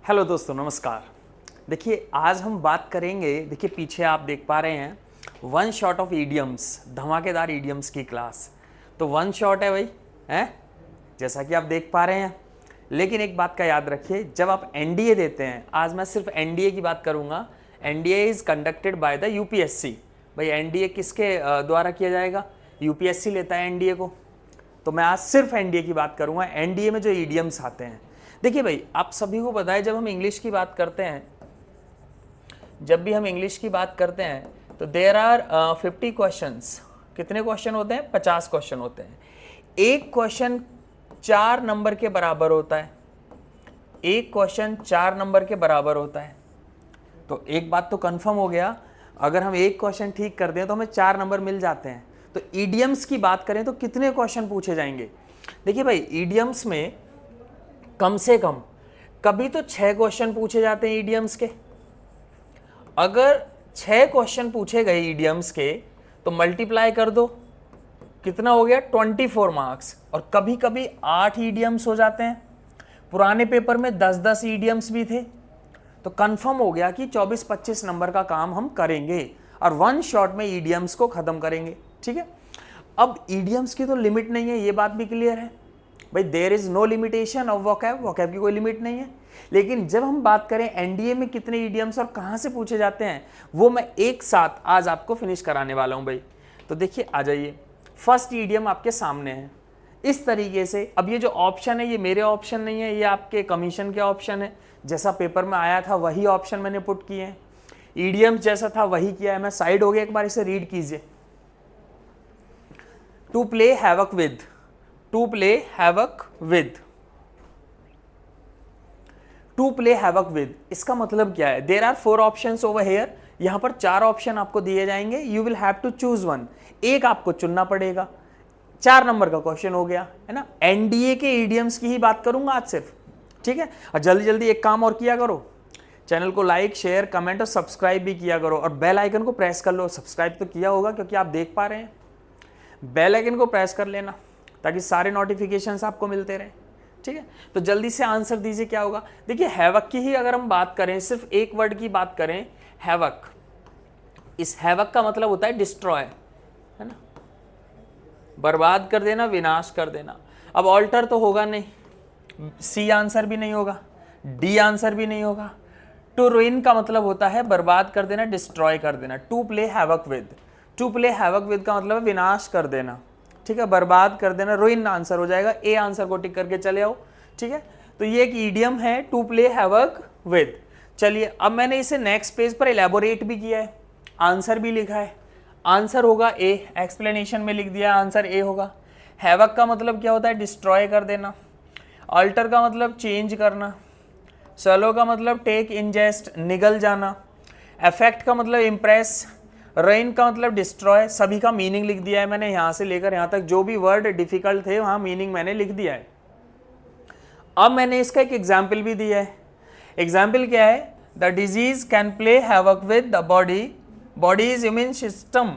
Hello दोस्तों, नमस्कार। देखिए, आज हम बात करेंगे। देखिए, पीछे आप देख पा रहे हैं वन शॉट ऑफ ईडियम्स, धमाकेदार ईडियम्स की क्लास। तो वन शॉट है भाई, हैं, जैसा कि आप देख पा रहे हैं। लेकिन एक बात का याद रखिए, जब आप एनडीए देते हैं, आज मैं सिर्फ एनडीए की बात करूंगा। NDA is conducted by the UPSC. भाई एनडीए किसके द्वारा किया जाएगा? यूपीएससी लेता है एनडीए को। तो मैं आज सिर्फ एनडीए की बात करूंगा। एनडीए में जो ईडियम्स आते हैं, देखिए भाई, आप सभी को पता है, जब हम इंग्लिश की बात करते हैं, जब भी हम इंग्लिश की बात करते हैं तो देयर आर 50 क्वेश्चंस। कितने क्वेश्चन होते हैं? 50 क्वेश्चन होते हैं। एक क्वेश्चन 4 नंबर के बराबर होता है। एक क्वेश्चन 4 नंबर के बराबर होता है। तो एक बात तो कंफर्म हो गया, अगर हम एक क्वेश्चन ठीक कर दें तो हमें 4 नंबर मिल जाते हैं। तो ईडियम्स की बात करें तो कितने क्वेश्चन पूछे जाएंगे? देखिए भाई, ईडियम्स में कम से कम कभी तो 6 क्वेश्चन पूछे जाते हैं ईडियम्स के। अगर 6 क्वेश्चन पूछे गए ईडियम्स के तो मल्टीप्लाई कर दो, कितना हो गया? 24 मार्क्स। और कभी कभी 8 ईडियम्स हो जाते हैं। पुराने पेपर में 10-10 ईडियम्स भी थे। तो कंफर्म हो गया कि 24-25 नंबर का काम हम करेंगे और वन शॉट में ईडियम्स को खत्म करेंगे। ठीक है। अब ईडियम्स की तो लिमिट नहीं है, ये बात भी क्लियर है भाई। There is no limitation of vocab, vocab की कोई लिमिट नहीं है। लेकिन जब हम बात करें एनडीए में कितने ईडियम्स और कहां से पूछे जाते हैं, वो मैं एक साथ आज आपको फिनिश कराने वाला हूं भाई। तो देखिए, आ जाइए। फर्स्ट ईडियम आपके सामने है इस तरीके से। अब ये जो ऑप्शन है, ये मेरे ऑप्शन नहीं है, ये आपके कमीशन के ऑप्शन है। जैसा पेपर में आया था वही ऑप्शन मैंने पुट किए हैं। ईडियम्स जैसा था वही किया है। मैं साइड हो गया, एक बार इसे रीड कीजिए। To play havoc with, to play havoc with, to play havoc with, इसका मतलब क्या है? There are 4 options over here. यहां पर 4 ऑप्शन आपको दिए जाएंगे। You will have to choose one, एक आपको चुनना पड़ेगा। 4 नंबर का क्वेश्चन हो गया, है ना। एनडीए के ईडियम्स की ही बात करूंगा आज सिर्फ। ठीक है। और जल्दी जल्दी एक काम और किया करो, चैनल को लाइक, शेयर, कमेंट और सब्सक्राइब भी किया करो। और बेल आइकन को प्रेस कर लो। सब्सक्राइब तो किया होगा क्योंकि आप देख पा रहे हैं। बेल आइकन को प्रेस कर लेना ताकि सारे नोटिफिकेशंस आपको मिलते रहें। ठीक है। तो जल्दी से आंसर दीजिए, क्या होगा? देखिए, हैवक की ही अगर हम बात करें, सिर्फ एक वर्ड की बात करें, हैवक। इस हैवक का मतलब होता है डिस्ट्रॉय, है ना, बर्बाद कर देना, विनाश कर देना। अब ऑल्टर तो होगा नहीं, सी आंसर भी नहीं होगा, डी आंसर भी नहीं होगा। टू रुइन का मतलब होता है बर्बाद कर देना, डिस्ट्रॉय कर देना। To play havoc with, to play havoc with का मतलब है विनाश कर देना। ठीक है, बर्बाद कर देना, रुइन आंसर हो जाएगा। ए आंसर को टिक करके चले आओ। ठीक है। तो ये एक ईडियम है, टू प्ले हैवक विद। चलिए, अब मैंने इसे नेक्स्ट पेज पर इलेबोरेट भी किया है, आंसर भी लिखा है। आंसर होगा ए, एक्सप्लेनेशन में लिख दिया, आंसर ए होगा। हैवक का मतलब क्या होता है? डिस्ट्रॉय कर देना। अल्टर का मतलब चेंज करना। सलो का मतलब टेक, इंजेस्ट, निगल जाना। अफेक्ट का मतलब इम्प्रेस। रेन का मतलब डिस्ट्रॉय। सभी का मीनिंग लिख दिया है मैंने, यहां से लेकर यहां तक जो भी वर्ड डिफिकल्ट थे वहां मीनिंग मैंने लिख दिया है। अब मैंने इसका एक एग्जाम्पल भी दिया है। एग्जाम्पल क्या है? The disease can play havoc with the body, body is immune system.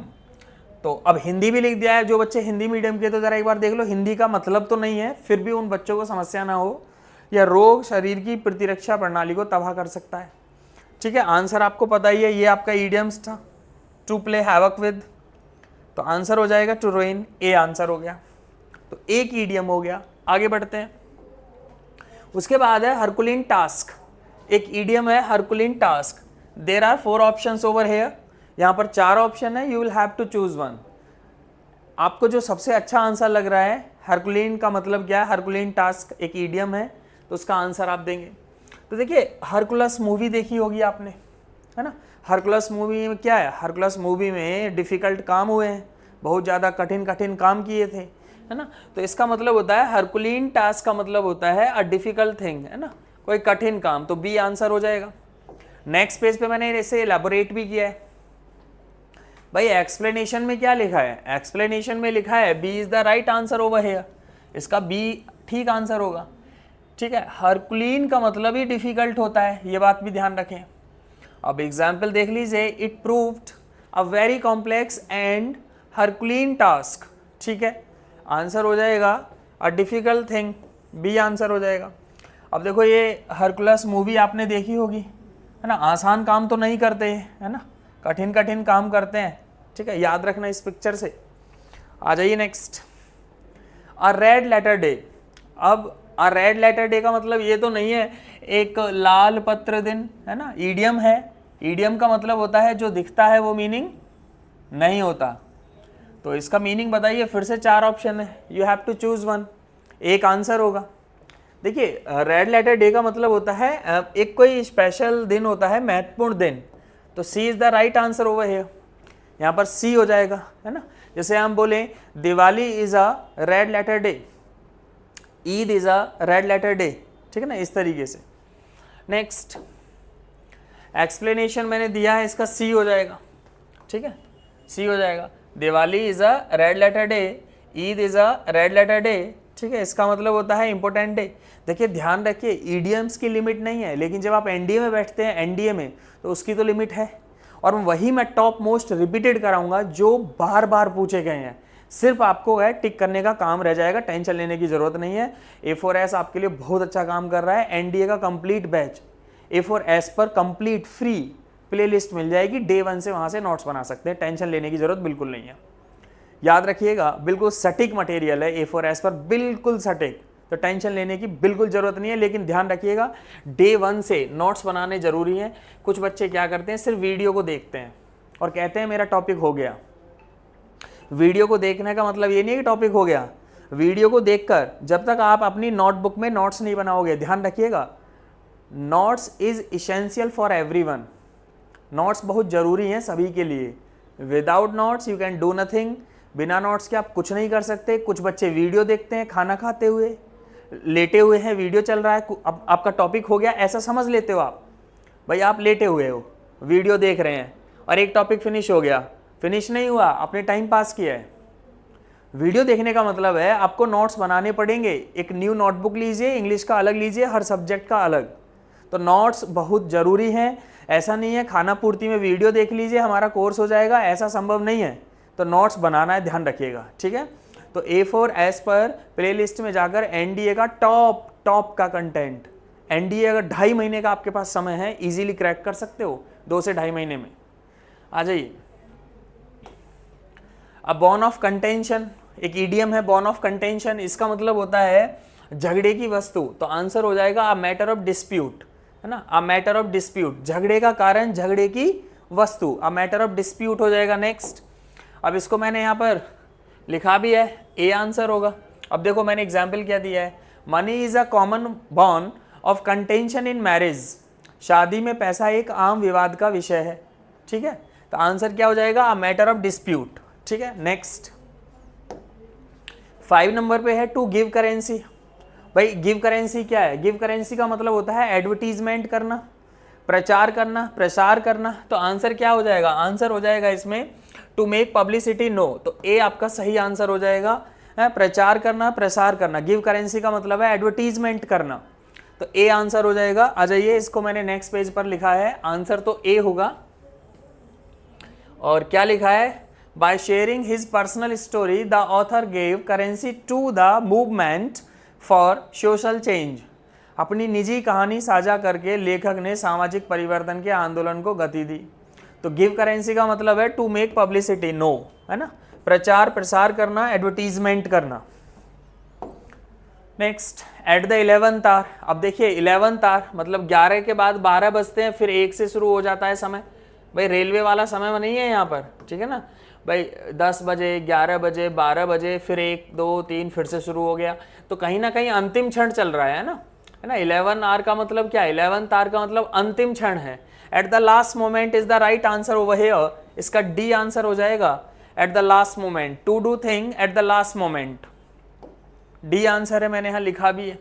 तो अब हिंदी भी लिख दिया है। जो बच्चे हिंदी मीडियम के तो जरा एक बार देख लो, हिंदी का मतलब तो नहीं है, फिर भी उन बच्चों को समस्या ना हो। यह रोग शरीर की प्रतिरक्षा प्रणाली को तबाह कर सकता है। ठीक है। आंसर आपको पता ही है, ये आपका ईडियम्स था, टू प्ले हैवक विद। तो आंसर हो जाएगा टू रुइन। ए आंसर हो गया। तो एक ईडियम हो गया। आगे बढ़ते हैं। उसके बाद है हरकुलिन टास्क। एक ईडियम है herculean task. There are 4 options over here. यहां पर 4 ऑप्शन है, you will have to choose one. आपको जो सबसे अच्छा आंसर लग रहा है, हरकुलिन का मतलब क्या है? हरकुलिन टास्क एक ईडियम है, तो उसका आंसर आप देंगे। तो देखिए, हरकुलस मूवी देखी होगी आपने, है ना। हरकुलस मूवी में क्या है? हरकुलस मूवी में डिफिकल्ट काम हुए हैं, बहुत ज़्यादा कठिन कठिन काम किए थे, है ना। तो इसका मतलब होता है हरकुलिन टास्क का मतलब होता है अ डिफिकल्ट थिंग, है ना, कोई कठिन काम। तो बी आंसर हो जाएगा। नेक्स्ट पेज पे मैंने इसे एलैबोरेट भी किया है भाई। एक्सप्लेनेशन में क्या लिखा है? एक्सप्लेनेशन में लिखा है B is the right answer over here. इसका बी ठीक आंसर होगा। ठीक है। हरकुलिन का मतलब ही डिफिकल्ट होता है, ये बात भी ध्यान रखें। अब एग्जाम्पल देख लीजिए। It proved a very complex and herculean task. ठीक है। आंसर हो जाएगा a difficult thing, B answer हो जाएगा। अब देखो ये हरकुलस मूवी आपने देखी होगी, है ना, आसान काम तो नहीं करते, है ना, कठिन कठिन काम करते हैं, ठीक है, याद रखना इस पिक्चर से। आ जाइए नेक्स्ट, अ रेड लेटर डे। अब अ रेड लेटर डे का मतलब ये तो नहीं है एक लाल पत्र दिन, है ना, ईडियम है, ईडियम का मतलब होता है जो दिखता है वो मीनिंग नहीं होता। तो इसका मीनिंग बताइए, फिर से 4 ऑप्शन है, you have to choose one, एक आंसर होगा। देखिए रेड लेटर डे का मतलब होता है एक कोई स्पेशल दिन होता है, महत्वपूर्ण दिन, तो C is the right answer over here, यहाँ पर सी हो जाएगा, है ना। जैसे हम बोले Diwali is a red letter day, Eid is a red letter day, ठीक है ना, इस तरीके से। नेक्स्ट एक्सप्लेनेशन मैंने दिया है, इसका सी हो जाएगा, ठीक है, सी हो जाएगा। Diwali is a red letter day, Eid is a red letter day, ठीक है, इसका मतलब होता है इंपॉर्टेंट डे। देखिए ध्यान रखिए, ईडीएम्स की लिमिट नहीं है, लेकिन जब आप एनडीए में बैठते हैं, एनडीए में, तो उसकी तो लिमिट है। और वही मैं टॉप मोस्ट रिपीटेड कराऊंगा जो बार बार पूछे गए हैं, सिर्फ आपको है टिक करने का काम रह जाएगा, टेंशन लेने की जरूरत नहीं है। A4S आपके लिए बहुत अच्छा काम कर रहा है, एनडीए का कंप्लीट बैच A4S पर कंप्लीट फ्री प्लेलिस्ट मिल जाएगी, डे 1 से वहां से नोट्स बना सकते हैं, टेंशन लेने की जरूरत बिल्कुल नहीं है। याद रखिएगा बिल्कुल सटीक मटेरियल है A4S पर, बिल्कुल सटीक, तो टेंशन लेने की बिल्कुल जरूरत नहीं है। लेकिन ध्यान रखिएगा डे 1 से नोट्स बनाने जरूरी हैं। कुछ बच्चे क्या करते हैं, सिर्फ वीडियो को देखते हैं और कहते हैं मेरा टॉपिक हो गया। वीडियो को देखने का मतलब ये नहीं है कि टॉपिक हो गया, वीडियो को देखकर जब तक आप अपनी नोटबुक में नोट्स नहीं बनाओगे, ध्यान रखिएगा notes is essential for everyone, notes बहुत जरूरी हैं सभी के लिए। Without notes you can do nothing, बिना नोट्स के आप कुछ नहीं कर सकते। कुछ बच्चे वीडियो देखते हैं खाना खाते हुए, लेटे हुए हैं, वीडियो चल रहा है, अब आपका टॉपिक हो गया ऐसा समझ लेते हो आप, भाई आप लेटे हुए हो, वीडियो देख रहे हैं और एक टॉपिक फिनिश हो गया, फिनिश नहीं हुआ, आपने टाइम पास किया है। वीडियो देखने का मतलब है आपको नोट्स बनाने पड़ेंगे, एक न्यू नोटबुक लीजिए, इंग्लिश का अलग लीजिए, हर सब्जेक्ट का अलग, तो नोट्स बहुत ज़रूरी हैं। ऐसा नहीं है खाना पूर्ति में वीडियो देख लीजिए हमारा कोर्स हो जाएगा, ऐसा संभव नहीं है, तो नोट्स बनाना है, ध्यान रखिएगा, ठीक है। तो A4S पर प्लेलिस्ट में जाकर एनडीए का टॉप का कंटेंट, एनडीए अगर 2.5 महीने का आपके पास समय है, इजीली क्रैक कर सकते हो 2 से 2.5 महीने में। आ जाइए, अब बॉर्न ऑफ कंटेंशन एक ईडियम है, बॉर्न ऑफ कंटेंशन, इसका मतलब होता है झगड़े की वस्तु, तो आंसर हो जाएगा अ मैटर ऑफ डिस्प्यूट, है ना, अ मैटर ऑफ डिस्प्यूट, झगड़े का कारण, झगड़े की वस्तु, अ मैटर ऑफ डिस्प्यूट हो जाएगा। नेक्स्ट, अब इसको मैंने यहाँ पर लिखा भी है, ए आंसर होगा। अब देखो मैंने एग्जाम्पल क्या दिया है, money is a common born of contention in marriage, शादी में पैसा एक आम विवाद का विषय है, ठीक है, तो आंसर क्या हो जाएगा अ मैटर ऑफ डिस्प्यूट, ठीक है। नेक्स्ट 5 नंबर पे है टू गिव करेंसी। भाई गिव करेंसी क्या है, गिव करेंसी का मतलब होता है एडवर्टीजमेंट करना, प्रचार करना, प्रसार करना, तो आंसर क्या हो जाएगा, आंसर हो जाएगा इसमें टू मेक पब्लिसिटी, नो, तो ए आपका सही आंसर हो जाएगा, है प्रचार करना, प्रसार करना, गिव करेंसी का मतलब है एडवर्टीजमेंट करना, तो ए आंसर हो जाएगा। आ जाइए, इसको मैंने नेक्स्ट पेज पर लिखा है, आंसर तो ए होगा। और क्या लिखा है, by sharing his personal story the author gave currency to the movement for social change, अपनी निजी कहानी साझा करके लेखक ने सामाजिक परिवर्तन के आंदोलन को गति दी। तो गिव करेंसी का मतलब है टू मेक पब्लिसिटी, नो, है ना, प्रचार प्रसार करना, एडवर्टीजमेंट करना। Next, eight the 11th our, अब देखिए 11th आवर मतलब 11 के बाद 12 बजते हैं, फिर 1 से शुरू हो जाता है समय, भाई रेलवे वाला समय नहीं है यहाँ पर, ठीक है ना, भाई 10 बजे, 11 बजे, 12 बजे, फिर 1, 2, 3 फिर से शुरू हो गया, तो कहीं ना कहीं अंतिम क्षण चल रहा है ना, 11 आवर का मतलब क्या है, 11th आवर का मतलब अंतिम क्षण है। At the last moment is the right answer over here, इसका डी आंसर हो जाएगा, at the last moment, to do thing at the last moment, D answer है, मैंने यहाँ लिखा भी है।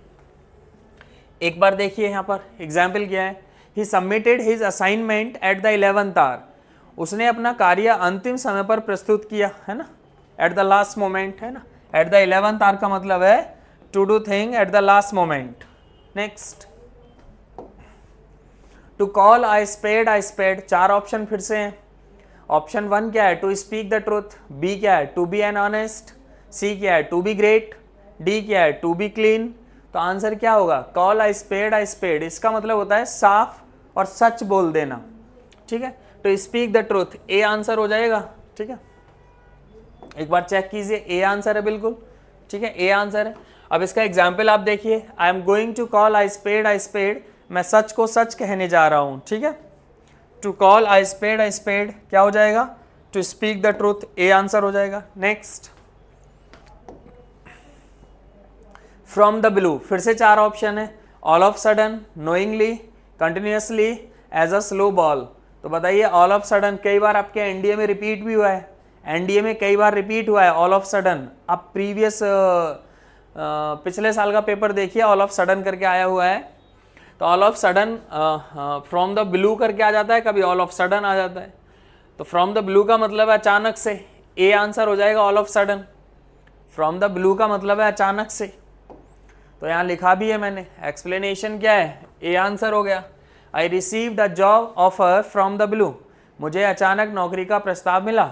एक बार देखिए यहाँ पर एग्जाम्पल क्या है, he submitted his assignment at the 11th hour, उसने अपना कार्य अंतिम समय पर प्रस्तुत किया, है ना, एट द लास्ट मोमेंट, है ना, एट द 11th आवर का मतलब है to do thing at the last moment. Next, to call I spade, 4 option फिर से हैं। ऑप्शन 1 क्या है, to speak the truth, B क्या है, to be an honest, C क्या है, टू बी ग्रेट, डी क्या है, टू बी क्लीन, तो आंसर क्या होगा, कॉल अ स्पेड, इसका मतलब होता है साफ और सच बोल देना, ठीक है। तो speak the truth, A answer हो जाएगा, ठीक है। एक बार चेक कीजिए, ए आंसर है बिल्कुल, ठीक है, ए आंसर है। अब इसका एग्जाम्पल आप देखिए, I am going to call a spade, मैं सच को सच कहने जा रहा हूं, ठीक है। टू कॉल अ स्पेड क्या हो जाएगा, to speak the truth, A answer हो जाएगा। नेक्स्ट, फ्रॉम द ब्लू, फिर से 4 ऑप्शन है, all of sudden, knowingly, continuously, as a slow ball. तो बताइए, ऑल ऑफ सडन कई बार आपके एनडीए में रिपीट भी हुआ है, एनडीए में कई बार रिपीट हुआ है ऑल ऑफ सडन। आप प्रीवियस पिछले साल का पेपर देखिए, ऑल ऑफ सडन करके आया हुआ है। तो all of sudden from the blue करके आ जाता है, कभी ऑल ऑफ सडन आ जाता है। तो फ्रॉम द ब्लू का मतलब है अचानक से, ए आंसर हो जाएगा all of sudden. From the blue का मतलब है अचानक से, तो यहाँ लिखा भी है मैंने, एक्सप्लेनेशन क्या है, ए आंसर हो गया। I received a job offer from the blue, मुझे अचानक नौकरी का प्रस्ताव मिला।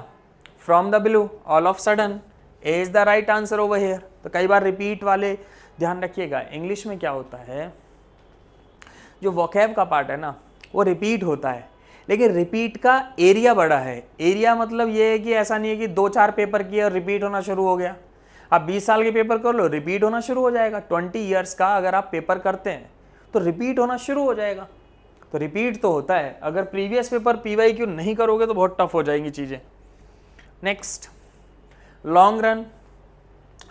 From the blue, all of sudden, A is the right answer over here. तो कई बार रिपीट वाले ध्यान रखिएगा। इंग्लिश में क्या होता है, जो वोकैब का पार्ट है ना, वो रिपीट होता है, लेकिन रिपीट का एरिया बड़ा है। एरिया मतलब ये है कि ऐसा नहीं है कि 2-4 पेपर किए और रिपीट होना शुरू हो गया। आप 20 साल के पेपर कर लो, रिपीट होना शुरू हो जाएगा। 20 ईयर्स का अगर आप पेपर करते हैं तो रिपीट होना शुरू हो जाएगा। तो रिपीट तो होता है, अगर प्रीवियस पेपर PYQ नहीं करोगे तो बहुत टफ हो जाएंगी चीज़ें। Next, long run,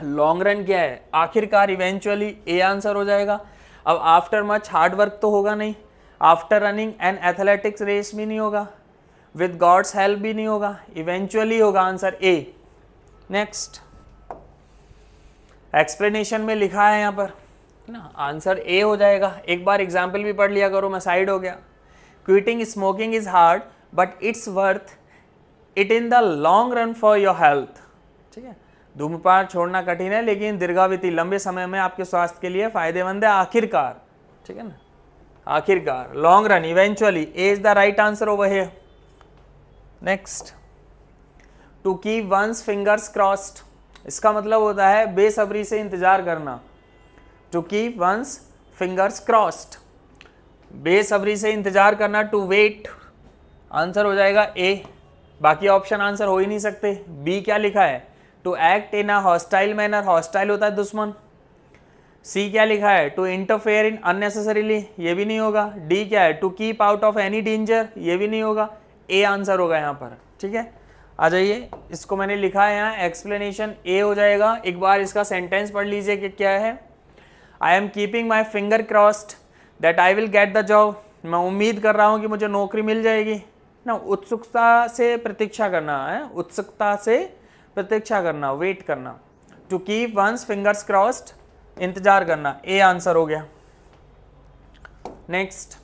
long run क्या है, आखिरकार, इवेंचुअली, ए आंसर हो जाएगा। अब आफ्टर मच हार्ड वर्क तो होगा नहीं, after running an athletics race भी नहीं होगा, विद गॉड्स हेल्प भी नहीं होगा, इवेंचुअली होगा, आंसर ए। नेक्स्ट, एक्सप्लेनेशन में लिखा है यहाँ पर ना, आंसर ए हो जाएगा। एक बार एग्जाम्पल भी पढ़ लिया करो, मैं साइड हो गया। Quitting smoking is hard but it's worth it in the long run for your health, ठीक है। धूम्रपान छोड़ना कठिन है लेकिन दीर्घावधि लंबे समय में आपके स्वास्थ्य के लिए फायदेमंद है, आखिरकार, ठीक है ना, आखिरकार, long run, eventually, A is the right answer over here. Next, to keep one's fingers crossed, इसका मतलब होता है बेसब्री से इंतजार करना। To keep one's fingers crossed, बेसब्री से इंतजार करना, टू वेट, आंसर हो जाएगा ए। बाकी ऑप्शन आंसर हो ही नहीं सकते। बी क्या लिखा है, to act in a hostile manner, hostile होता है दुश्मन। सी क्या लिखा है, टू इंटरफेयर इन अननेसेसरीली, ये भी नहीं होगा। डी क्या है, to keep out of any danger, ये भी नहीं होगा। ए आंसर होगा यहाँ पर, ठीक है। आ जाइए, इसको मैंने लिखा है यहाँ, एक्सप्लेनेशन ए हो जाएगा। एक बार इसका सेंटेंस पढ़ लीजिए कि क्या है। I am keeping my finger crossed that I will get the job, मैं उम्मीद कर रहा हूँ कि मुझे नौकरी मिल जाएगी ना। उत्सुकता से प्रतीक्षा करना है, उत्सुकता से प्रतीक्षा करना, वेट करना। To keep one's fingers crossed, इंतजार करना, ए आंसर हो गया। नेक्स्ट,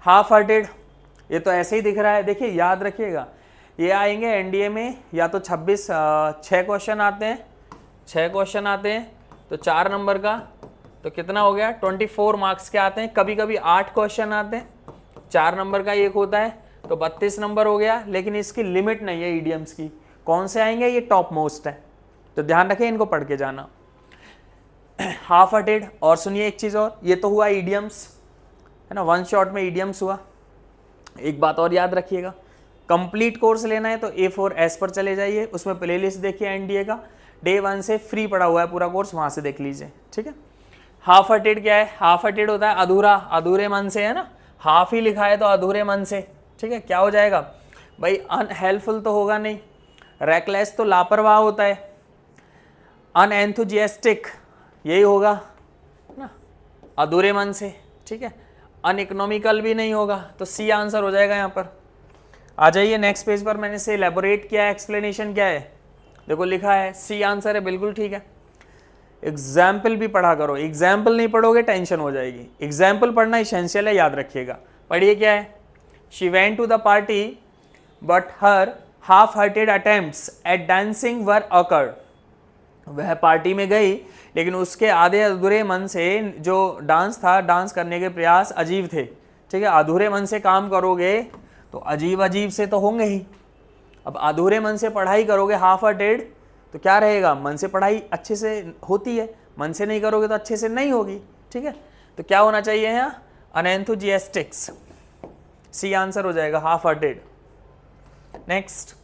हाफ हार्टेड, ये तो ऐसे ही दिख रहा है, देखिए याद रखिएगा, ये आएंगे एनडीए में या तो 6 क्वेश्चन आते हैं, 6 क्वेश्चन आते हैं, तो 4 नंबर का तो कितना हो गया, 24 मार्क्स के आते हैं। कभी कभी 8 क्वेश्चन आते हैं, 4 नंबर का एक होता है, तो 32 नंबर हो गया। लेकिन इसकी लिमिट नहीं है ईडियम्स की, कौन से आएंगे, ये टॉप मोस्ट है, तो ध्यान रखें, इनको पढ़ के जाना। हाफ हार्टेड, और सुनिए एक चीज़ और, ये तो हुआ ईडियम्स, है ना, वन शॉट में ईडियम्स हुआ। एक बात और याद रखिएगा, कंप्लीट कोर्स लेना है तो A4S पर चले जाइए, उसमें प्लेलिस्ट देखिए एनडीए का, डे 1 से फ्री पड़ा हुआ है पूरा कोर्स, वहाँ से देख लीजिए, ठीक है। हाफ हार्टेड क्या है, हाफ हार्टेड होता है अधूरा, अधूरे मन से, है ना, हाफ ही लिखा है तो अधूरे मन से, ठीक है। क्या हो जाएगा भाई, अनहेल्पफुल तो होगा नहीं, रेकलेस तो लापरवाह होता है, अनएंथुजियास्टिक यही होगा ना, अधूरे मन से, ठीक है। अनइकोनॉमिकल भी नहीं होगा, तो सी आंसर हो जाएगा यहाँ पर। आ जाइए नेक्स्ट पेज पर, मैंने इसे एलेबोरेट किया है, एक्सप्लेनेशन क्या है, देखो लिखा है, सी आंसर है, बिल्कुल ठीक है। एग्जाम्पल भी पढ़ा करो, एग्जाम्पल नहीं पढ़ोगे टेंशन हो जाएगी, एग्जाम्पल पढ़ना इसेंशियल है, याद रखिएगा। पढ़िए क्या है, she went to the party but her half hearted attempts at dancing were awkward, वह पार्टी में गई लेकिन उसके आधे अधूरे मन से जो डांस था, डांस करने के प्रयास अजीब थे, ठीक है। अधूरे मन से काम करोगे तो अजीब अजीब से तो होंगे ही। अब अधूरे मन से पढ़ाई करोगे, हाफ हार्टेड, तो क्या रहेगा, मन से पढ़ाई अच्छे से होती है, मन से नहीं करोगे तो अच्छे से नहीं होगी, ठीक है, तो क्या होना चाहिए यहाँ, अनएंथुजियास्टिक्स, सी आंसर हो जाएगा, half hearted. Next,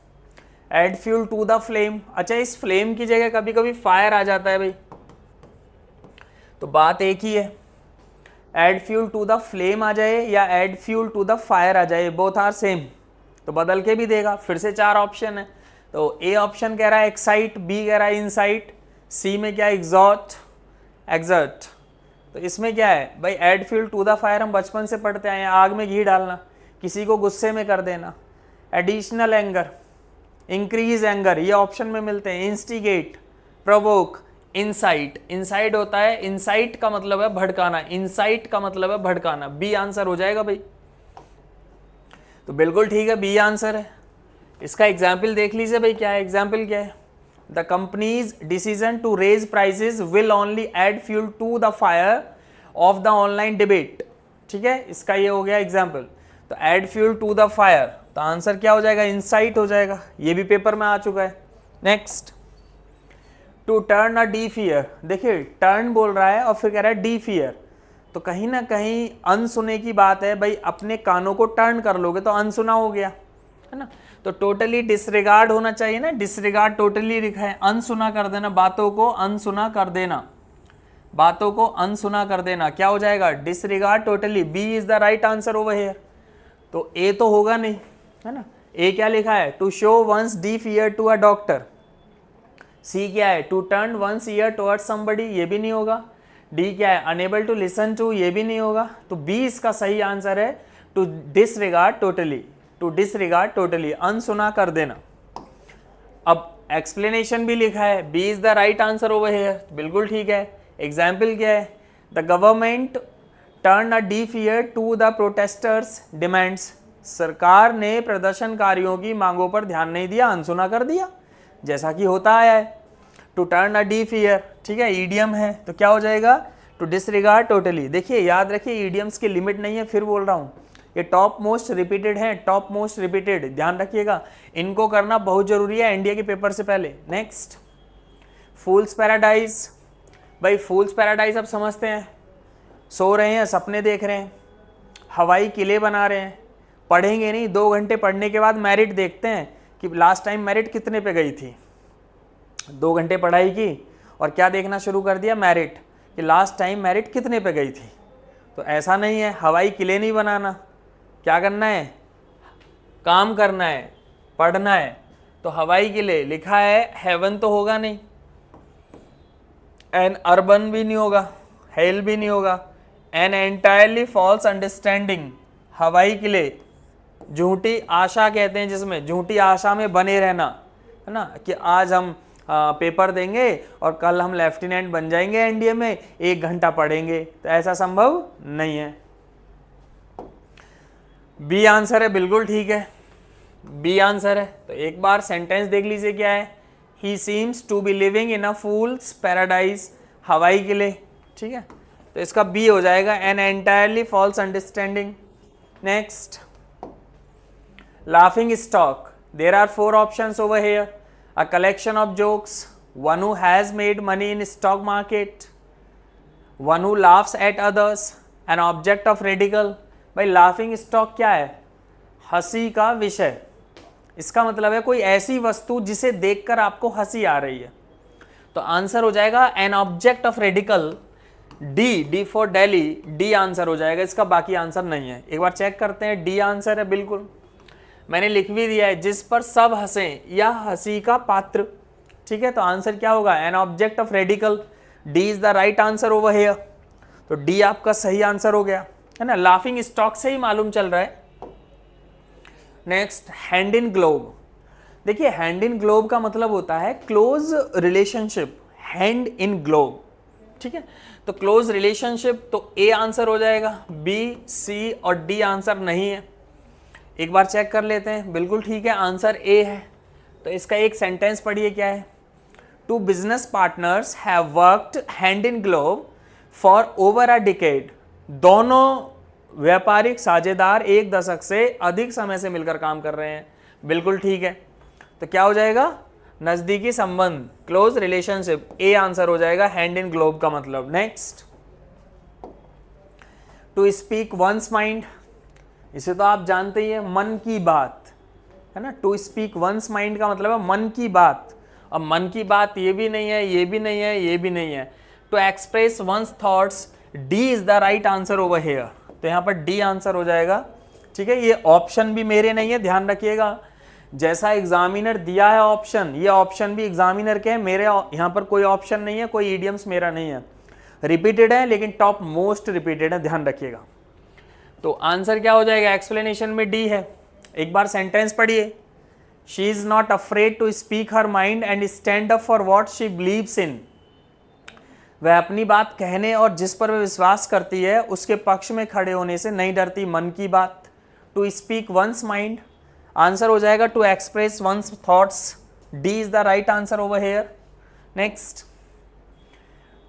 add fuel to the flame. अच्छा, इस फ्लेम की जगह कभी कभी फायर आ जाता है भाई, तो बात एक ही है, add fuel to the flame आ जाए या add fuel to the fire आ जाए, बोथ आर सेम, तो बदल के भी देगा। फिर से 4 ऑप्शन है, तो ए ऑप्शन कह रहा है एक्साइट, बी कह रहा है इनसाइट, सी में क्या एग्जॉस्ट, एग्जर्ट, तो इसमें क्या है भाई, add fuel to the fire हम बचपन से पढ़ते आए हैं, आग में घी डालना, किसी को गुस्से में कर देना। एडिशनल एंगर, इंक्रीज एंगर, ये ऑप्शन में मिलते हैं। इंस्टिगेट, प्रोवोक, इंसाइट, इंसाइट होता है, इंसाइट का मतलब है भड़काना, इंसाइट का मतलब है भड़काना, बी आंसर हो जाएगा भाई। तो बिल्कुल ठीक है, बी आंसर है। इसका एग्जाम्पल देख लीजिए भाई, क्या है एग्जाम्पल, क्या है, the company's decision to raise prices will only add fuel to the fire of the online debate. ठीक है, इसका ये हो गया एग्जाम्पल। तो add fuel to the fire, तो आंसर क्या हो जाएगा, इंसाइट हो जाएगा, ये भी पेपर में आ चुका है। Next, to turn a deaf ear, देखिए टर्न बोल रहा है और फिर कह रहा है डी फियर, तो कहीं ना कहीं अनसुने की बात है भाई, अपने कानों को टर्न कर लोगे तो अनसुना हो गया, है ना, तो टोटली डिसरिगार्ड होना चाहिए ना, डिसरिगार्ड टोटली लिखा है, अनसुना कर देना, बातों को अनसुना कर देना, बातों को अनसुना कर देना, क्या हो जाएगा, disregard totally, B is the right answer over here. तो ए तो होगा नहीं, है ना, ए क्या लिखा है, to show one's the fear to a doctor, C क्या है, to turn one's ear towards somebody, ये भी नहीं होगा, डी क्या है, अनेबल टू लिसन टू, ये भी नहीं होगा, तो बी इसका सही आंसर है, to disregard totally, to disregard totally, अनसुना कर देना। अब एक्सप्लेनेशन भी लिखा है, B is the right answer over here, बिल्कुल ठीक है। एग्जाम्पल क्या है, the government turn a deaf ear to the protesters demands, सरकार ने प्रदर्शनकारियों की मांगों पर ध्यान नहीं दिया, अनसुना कर दिया, जैसा कि होता आया है। To turn a deaf ear, ठीक है, ईडियम है, तो क्या हो जाएगा, टू डिसरिगार्ड टोटली। देखिए याद रखिए, ईडियम्स की लिमिट नहीं है, फिर बोल रहा हूँ, ये टॉप मोस्ट रिपीटेड है, टॉप मोस्ट रिपीटेड, ध्यान रखिएगा, इनको करना बहुत जरूरी है एनडीए के पेपर से पहले। नेक्स्ट, फूल्स पैराडाइज, भाई फूल्स पैराडाइज अब समझते हैं, सो रहे हैं, सपने देख रहे हैं, हवाई किले बना रहे हैं, पढ़ेंगे नहीं, 2 घंटे पढ़ने के बाद मेरिट देखते हैं कि लास्ट टाइम मेरिट कितने पे गई थी, 2 घंटे पढ़ाई की और क्या देखना शुरू कर दिया, मेरिट, कि लास्ट टाइम मेरिट कितने पे गई थी। तो ऐसा नहीं है, हवाई किले नहीं बनाना, क्या करना है, काम करना है, पढ़ना है। तो हवाई किले लिखा है, हेवन तो होगा नहीं, एन अर्बन भी नहीं होगा, हेल भी नहीं होगा, एन एंटायरली फॉल्स अंडरस्टैंडिंग, हवाई किले झूठी आशा कहते हैं, जिसमें झूठी आशा में बने रहना, है ना, कि आज हम पेपर देंगे और कल हम लेफ्टिनेंट बन जाएंगे एनडीए में, 1 घंटा पढ़ेंगे, तो ऐसा संभव नहीं है। बी आंसर है, बिल्कुल ठीक है, बी आंसर है। तो एक बार सेंटेंस देख लीजिए, क्या है, he seems to be living in a fool's paradise, हवाई किले, ठीक है, तो इसका बी हो जाएगा, an entirely false understanding. Next, laughing stock, there are 4 options over here, a collection of jokes, one who has made money in stock market, one who laughs at others, an object of ridicule। भाई laughing stock क्या है, हंसी का विषय, इसका मतलब है कोई ऐसी वस्तु जिसे देखकर आपको हंसी आ रही है, तो आंसर हो जाएगा an object of radical, D for Delhi, D answer हो जाएगा इसका, बाकी आंसर नहीं है। एक बार चेक करते हैं, डी आंसर है, बिल्कुल मैंने लिख भी दिया है, जिस पर सब हंसें या हंसी का पात्र, ठीक है, तो आंसर क्या होगा, an object of radical, D is the right answer over here, तो डी आपका सही आंसर हो गया, है ना, लाफिंग स्टॉक से ही मालूम चल रहा है। नेक्स्ट, हैंड इन ग्लोब, देखिए हैंड इन ग्लोब का मतलब होता है close relationship, hand in globe, ठीक है, तो क्लोज रिलेशनशिप, तो ए आंसर हो जाएगा, बी, सी और डी आंसर नहीं है। एक बार चेक कर लेते हैं, बिल्कुल ठीक है, आंसर ए है। तो इसका एक सेंटेंस पढ़िए, क्या है, two business partners have worked hand in glove for over a decade, दोनों व्यापारिक साझेदार 1 दशक से अधिक समय से मिलकर काम कर रहे हैं, बिल्कुल ठीक है, तो क्या हो जाएगा, नजदीकी संबंध, क्लोज रिलेशनशिप, ए आंसर हो जाएगा, हैंड इन ग्लोव का मतलब। Next, to speak one's mind, इसे तो आप जानते ही है, मन की बात है ना। टू स्पीक वंस माइंड का मतलब है मन की बात। अब मन की बात ये भी नहीं है, ये भी नहीं है, ये भी नहीं है। To express one's thoughts, D is the right answer over here. तो यहाँ पर डी आंसर हो जाएगा, ठीक है। ये ऑप्शन भी मेरे नहीं है, ध्यान रखिएगा। जैसा एग्जामिनर दिया है ऑप्शन, ये ऑप्शन भी एग्जामिनर के हैं, मेरे यहाँ पर कोई ऑप्शन नहीं है, कोई इडियम्स मेरा नहीं है। रिपीटेड है लेकिन टॉप मोस्ट रिपीटेड है, ध्यान रखिएगा। तो आंसर क्या हो जाएगा, एक्सप्लेनेशन में डी है। एक बार सेंटेंस पढ़िए, she is not afraid to speak her mind and stand up for what she believes in. वह अपनी बात कहने और जिस पर वह विश्वास करती है उसके पक्ष में खड़े होने से नहीं डरती, मन की बात। To speak one's mind, answer हो जाएगा to express one's thoughts, D is the right answer over here. Next,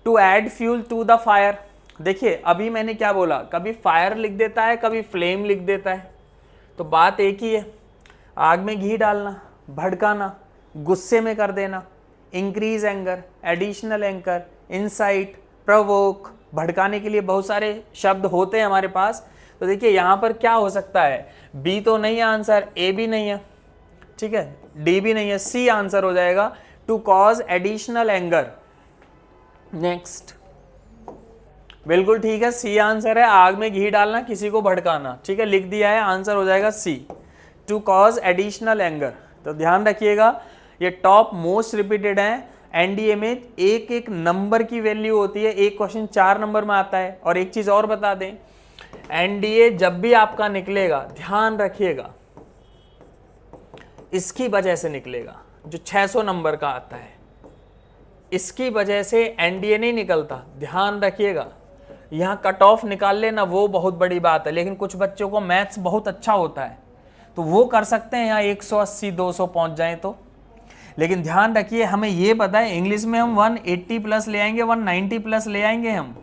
to add fuel to the fire. देखिए अभी मैंने क्या बोला, कभी फायर लिख देता है, कभी फ्लेम लिख देता है, तो बात एक ही है। आग में घी डालना, भड़काना, गुस्से में कर देना, increase anger, additional anchor, insight, provoke, भड़काने के लिए बहुत सारे शब्द होते हैं हमारे पास। तो देखिए यहाँ पर क्या हो सकता है, बी तो नहीं है आंसर, ए भी नहीं है, ठीक है, डी भी नहीं है, सी आंसर हो जाएगा, to cause additional anger. Next, बिल्कुल ठीक है, सी आंसर है, आग में घी डालना, किसी को भड़काना, ठीक है, लिख दिया है, आंसर हो जाएगा सी, टू कॉज एडिशनल एंगर। तो ध्यान रखिएगा ये टॉप मोस्ट रिपीटेड है। एनडीए में एक एक नंबर की वैल्यू होती है, एक क्वेश्चन 4 नंबर में आता है। और एक चीज और बता दें, एनडीए जब भी आपका निकलेगा, ध्यान रखिएगा, इसकी वजह से निकलेगा, जो 600 नंबर का आता है, इसकी वजह से एनडीए नहीं निकलता, ध्यान रखिएगा। यहाँ कट ऑफ निकाल लेना वो बहुत बड़ी बात है, लेकिन कुछ बच्चों को मैथ्स बहुत अच्छा होता है तो वो कर सकते हैं यहाँ 180 200 पहुंच जाएं तो। लेकिन ध्यान रखिए, हमें ये पता है इंग्लिश में हम 180 प्लस ले आएंगे, 190 प्लस ले आएंगे, हम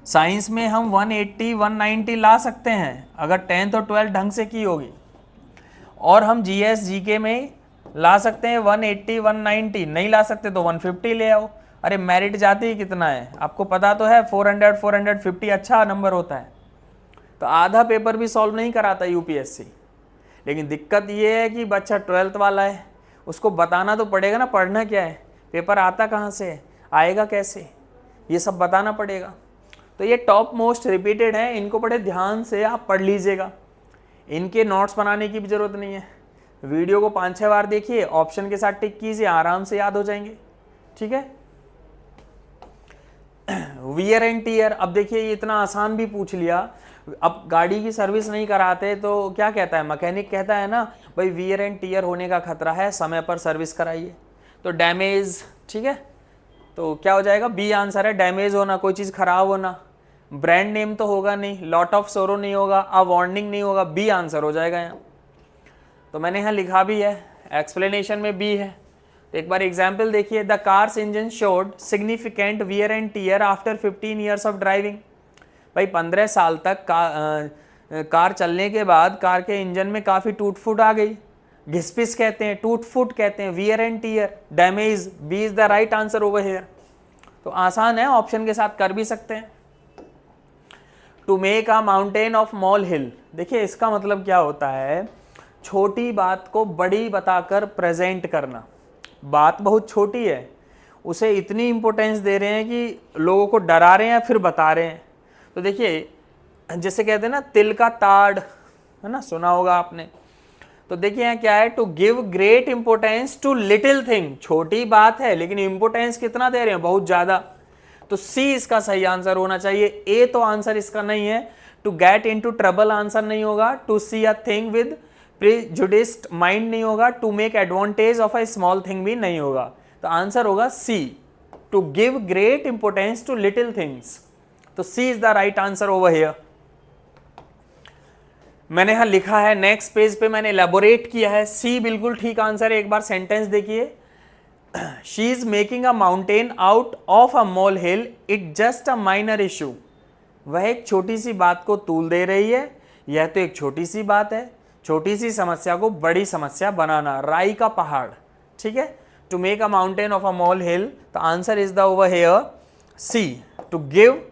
साइंस में हम 180 190 ला सकते हैं अगर 10th और 12th ढंग से की होगी, और हम जीएस जीके में ला सकते हैं 180 190, नहीं ला सकते तो 150 ले आओ। अरे मेरिट जाती ही कितना है आपको पता तो है, 400 450 अच्छा नंबर होता है। तो आधा पेपर भी सॉल्व नहीं कराता यूपीएससी। लेकिन दिक्कत ये है कि बच्चा 12th वाला है, उसको बताना तो पड़ेगा ना पढ़ना क्या है, पेपर आता कहाँ से है, आएगा कैसे, ये सब बताना पड़ेगा। तो ये टॉप मोस्ट रिपीटेड है, इनको बड़े ध्यान से आप पढ़ लीजिएगा, इनके नोट्स बनाने की भी ज़रूरत नहीं है। वीडियो को 5-6 बार देखिए, ऑप्शन के साथ टिक कीजिए, आराम से याद हो जाएंगे, ठीक है। वियर एंड टीयर, अब देखिए ये इतना आसान भी पूछ लिया। अब गाड़ी की सर्विस नहीं कराते तो क्या कहता है मैकेनिक, कहता है ना भाई वियर एंड टीयर होने का खतरा है, समय पर सर्विस कराइए। तो डैमेज, ठीक है, तो क्या हो जाएगा, बी आंसर है, डैमेज होना, कोई चीज़ खराब होना। ब्रांड नेम तो होगा नहीं, लॉट ऑफ सोरो नहीं होगा, अ वार्निंग नहीं होगा, बी आंसर हो जाएगा यहाँ। तो मैंने यहाँ लिखा भी है, एक्सप्लेनेशन में बी है। तो एक बार एग्जाम्पल देखिए, the car's engine showed significant wear and tear after 15 years of driving. भाई 15 साल तक कार चलने के बाद कार के इंजन में काफ़ी टूट फूट आ गई, घिसपिस कहते हैं, टूट फूट कहते हैं, wear and tear, damage, B is the right answer over here. तो आसान है, ऑप्शन के साथ कर भी सकते हैं। To make a mountain of mole hill, देखिए इसका मतलब क्या होता है, छोटी बात को बड़ी बताकर प्रेजेंट करना। बात बहुत छोटी है, उसे इतनी इंपॉर्टेंस दे रहे हैं कि लोगों को डरा रहे हैं फिर बता रहे हैं। तो देखिए जैसे कहते हैं ना तिल का ताड़, है ना, सुना होगा आपने। तो देखिए यहाँ क्या है, to give great importance to little thing, छोटी बात है लेकिन इंपोर्टेंस कितना दे रहे हैं, बहुत ज्यादा। तो सी इसका सही आंसर होना चाहिए, ए तो आंसर इसका नहीं है। To get into trouble answer नहीं होगा, to see a thing with prejudiced mind नहीं होगा, to make advantage of a small thing भी नहीं होगा। तो आंसर होगा C, to give great importance to little things. तो C is the right answer over here. मैंने यहां लिखा है, नेक्स्ट पेज पे मैंने एलैबोरेट किया है, सी बिल्कुल ठीक आंसर है। एक बार सेंटेंस देखिए, she is making a mountain out of a mall hill, it just a minor issue. वह एक छोटी सी बात को तूल दे रही है, यह तो एक छोटी सी बात है, छोटी सी समस्या को बड़ी समस्या बनाना, राई का पहाड़, ठीक है। To make a mountain of a molehill, the answer is the over here C, to give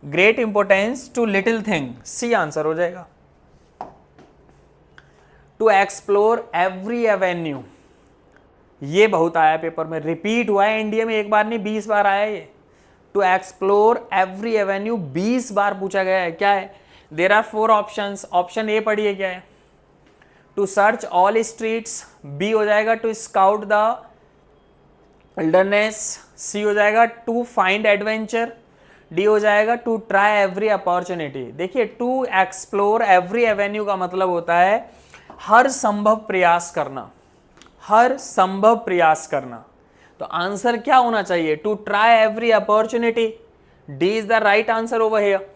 great importance to little thing, C answer हो जाएगा। टू एक्सप्लोर एवरी एवेन्यू, ये बहुत आया पेपर में, रिपीट हुआ है एनडीए में, एक बार नहीं 20 बार आया ये। टू एक्सप्लोर एवरी एवेन्यू 20 बार पूछा गया है। क्या है? There are 4 options. Option A पढ़िए क्या है? To search all streets, B हो जाएगा to scout the wilderness, C हो जाएगा टू फाइंड एडवेंचर, डी हो जाएगा टू ट्राई एवरी अपॉर्चुनिटी। देखिए टू एक्सप्लोर एवरी एवेन्यू का मतलब होता है हर संभव प्रयास करना, हर संभव प्रयास करना। तो आंसर क्या होना चाहिए? To try every opportunity, D is the right answer over here.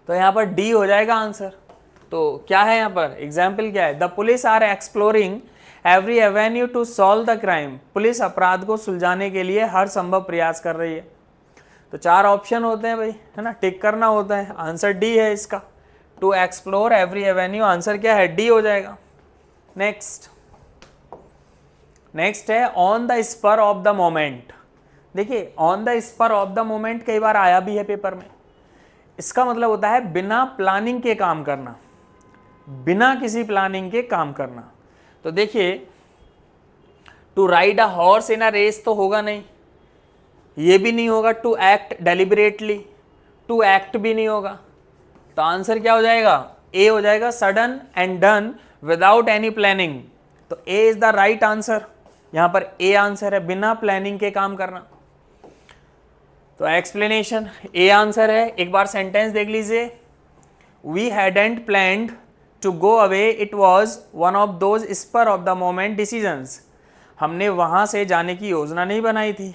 तो यहां पर डी हो जाएगा आंसर। तो क्या है यहां पर एग्जाम्पल क्या है? The police are exploring every avenue to solve the crime, police अपराध को सुलझाने के लिए हर संभव प्रयास कर रही है। तो 4 ऑप्शन होते हैं भाई, है ना, टिक करना होता है। आंसर डी है इसका, to explore every avenue, answer क्या है? डी हो जाएगा। नेक्स्ट है on the spur of the moment. देखिए on the spur of the moment कई बार आया भी है पेपर में। इसका मतलब होता है बिना प्लानिंग के काम करना, बिना किसी प्लानिंग के काम करना। तो देखिए to ride a horse in a race तो होगा नहीं, ये भी नहीं होगा। To act deliberately, to act भी नहीं होगा। तो आंसर क्या हो जाएगा? ए हो जाएगा, sudden and done without any planning. तो ए इज द राइट आंसर। यहां पर ए आंसर है, बिना प्लानिंग के काम करना। तो एक्सप्लेनेशन ए आंसर है। एक बार सेंटेंस देख लीजिए, we hadn't planned to go away, it was one of those spur of the moment decisions. हमने वहां से जाने की योजना नहीं बनाई थी,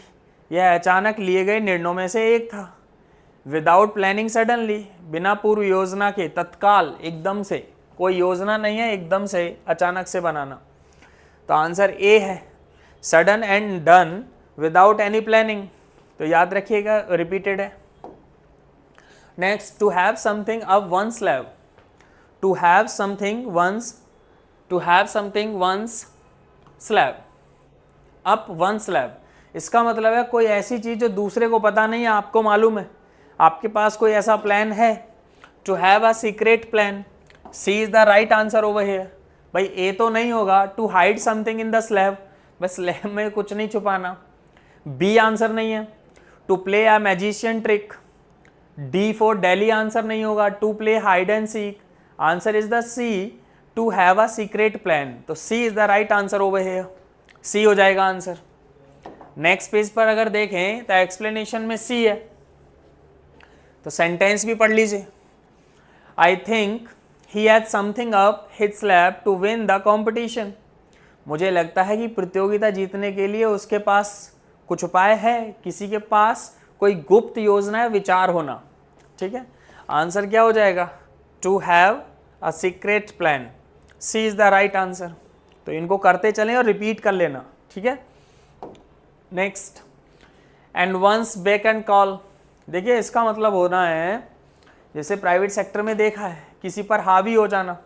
यह अचानक लिए गए निर्णयों में से एक था। विदाउट प्लानिंग सडनली, बिना पूर्व योजना के, तत्काल, एकदम से, कोई योजना नहीं है, एकदम से अचानक से बनाना। तो आंसर ए है, sudden and done without any planning. तो याद रखिएगा, रिपीटेड है। Next, to have something up one sleeve, to have something one's, to have something one's sleeve, up one sleeve. इसका मतलब है कोई ऐसी चीज जो दूसरे को पता नहीं है, आपको मालूम है, आपके पास कोई ऐसा प्लान है। To have a secret plan, C is the right answer over here. भाई ए तो नहीं होगा। To hide something in the slab, बस स्लैब में कुछ नहीं छुपाना, बी आंसर नहीं है। To play a magician trick, D for daily answer नहीं होगा। To play hide and seek, answer is the C, to have a secret plan. तो C is the right answer over here, सी हो जाएगा answer. Next page पर अगर देखें तो explanation में सी है। तो सेंटेंस भी पढ़ लीजिए, I think he had something up his sleeve to win the competition. मुझे लगता है कि प्रतियोगिता जीतने के लिए उसके पास कुछ उपाय है, किसी के पास कोई गुप्त योजना है, विचार होना। ठीक है, आंसर क्या हो जाएगा? To have a secret plan, C is the right answer. तो इनको करते चलें और रिपीट कर लेना, ठीक है। Next, and one's beck and call. देखिए इसका मतलब होना है, जैसे प्राइवेट सेक्टर में देखा है, किसी पर हावी हो जाना,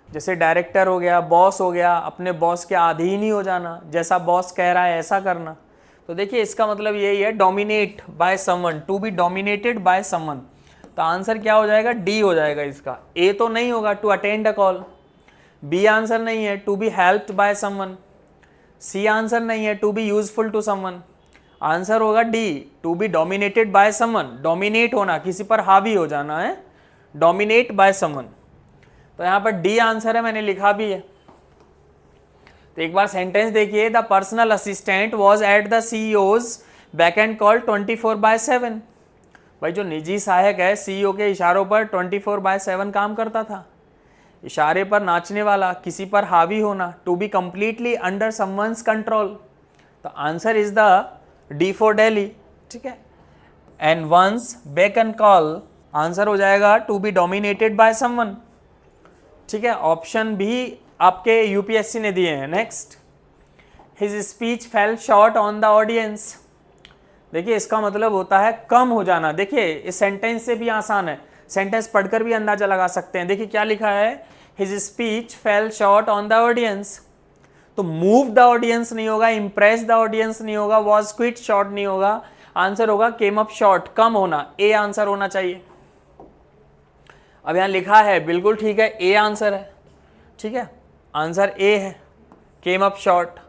जैसे डायरेक्टर हो गया, बॉस हो गया, अपने बॉस के अधीन ही हो जाना, जैसा बॉस कह रहा है ऐसा करना। तो देखिए इसका मतलब यही है, dominate by someone, to be dominated by someone. तो आंसर क्या हो जाएगा? डी हो जाएगा इसका। ए तो नहीं होगा, to attend a call, B answer नहीं है, to be helped by someone, C answer नहीं है, to be useful to someone. Answer होगा D, to be dominated by someone, dominate होना, किसी पर हावी हो जाना है, डोमिनेट बाय समवन। तो यहां पर डी आंसर है, मैंने लिखा भी है। तो एक बार सेंटेंस देखिए, the personal assistant was at the CEOs back and call 24/7। भाई जो निजी सहायक है सीईओ के इशारों पर 24/7 काम करता था। इशारे पर नाचने वाला, किसी पर हावी होना, to be completely under someone's control. तो answer is the D for daily, ठीक है। And one's beck and call, answer हो जाएगा to be dominated by someone, ठीक है। ऑप्शन भी आपके यूपीएससी ने दिए हैं। Next, his speech fell short on the audience. देखिए इसका मतलब होता है कम हो जाना। देखिए इस सेंटेंस से भी आसान है, सेंटेंस पढ़कर भी अंदाजा लगा सकते हैं। देखिए क्या लिखा है, his speech fell short on the audience. तो मूव द ऑडियंस नहीं होगा, इंप्रेस द ऑडियंस नहीं होगा, वॉज क्विट शॉर्ट नहीं होगा, आंसर होगा केम अप शॉर्ट, कम होना, ए आंसर होना चाहिए। अब यहां लिखा है बिल्कुल ठीक है, ए आंसर है, ठीक है, आंसर ए है, केम अप शॉर्ट।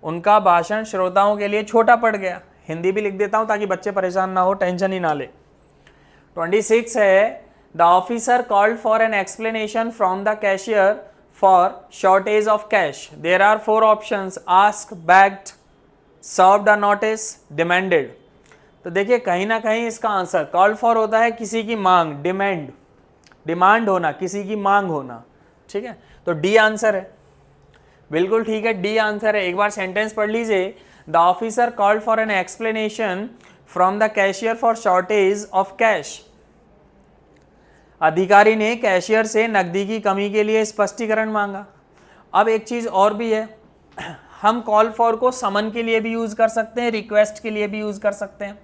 उनका भाषण श्रोताओं के लिए छोटा पड़ गया। हिंदी भी लिख देता हूं ताकि बच्चे परेशान ना हो, टेंशन ही ना ले। 26 है, the officer called for an explanation from the cashier for shortage of cash. There are 4 options, ask, begged, served a notice, demanded. तो देखिए कहीं ना कहीं इसका आंसर कॉल फॉर होता है किसी की मांग, डिमांड, डिमांड होना, किसी की मांग होना, ठीक है, तो डी आंसर है, बिल्कुल ठीक है, डी आंसर है। एक बार सेंटेंस पढ़ लीजिए, the officer called for an explanation from the cashier for shortage of cash. अधिकारी ने कैशियर से नकदी की कमी के लिए स्पष्टीकरण मांगा। अब एक चीज और भी है, हम कॉल फॉर को समन के लिए भी यूज कर सकते हैं, रिक्वेस्ट के लिए भी यूज कर सकते हैं।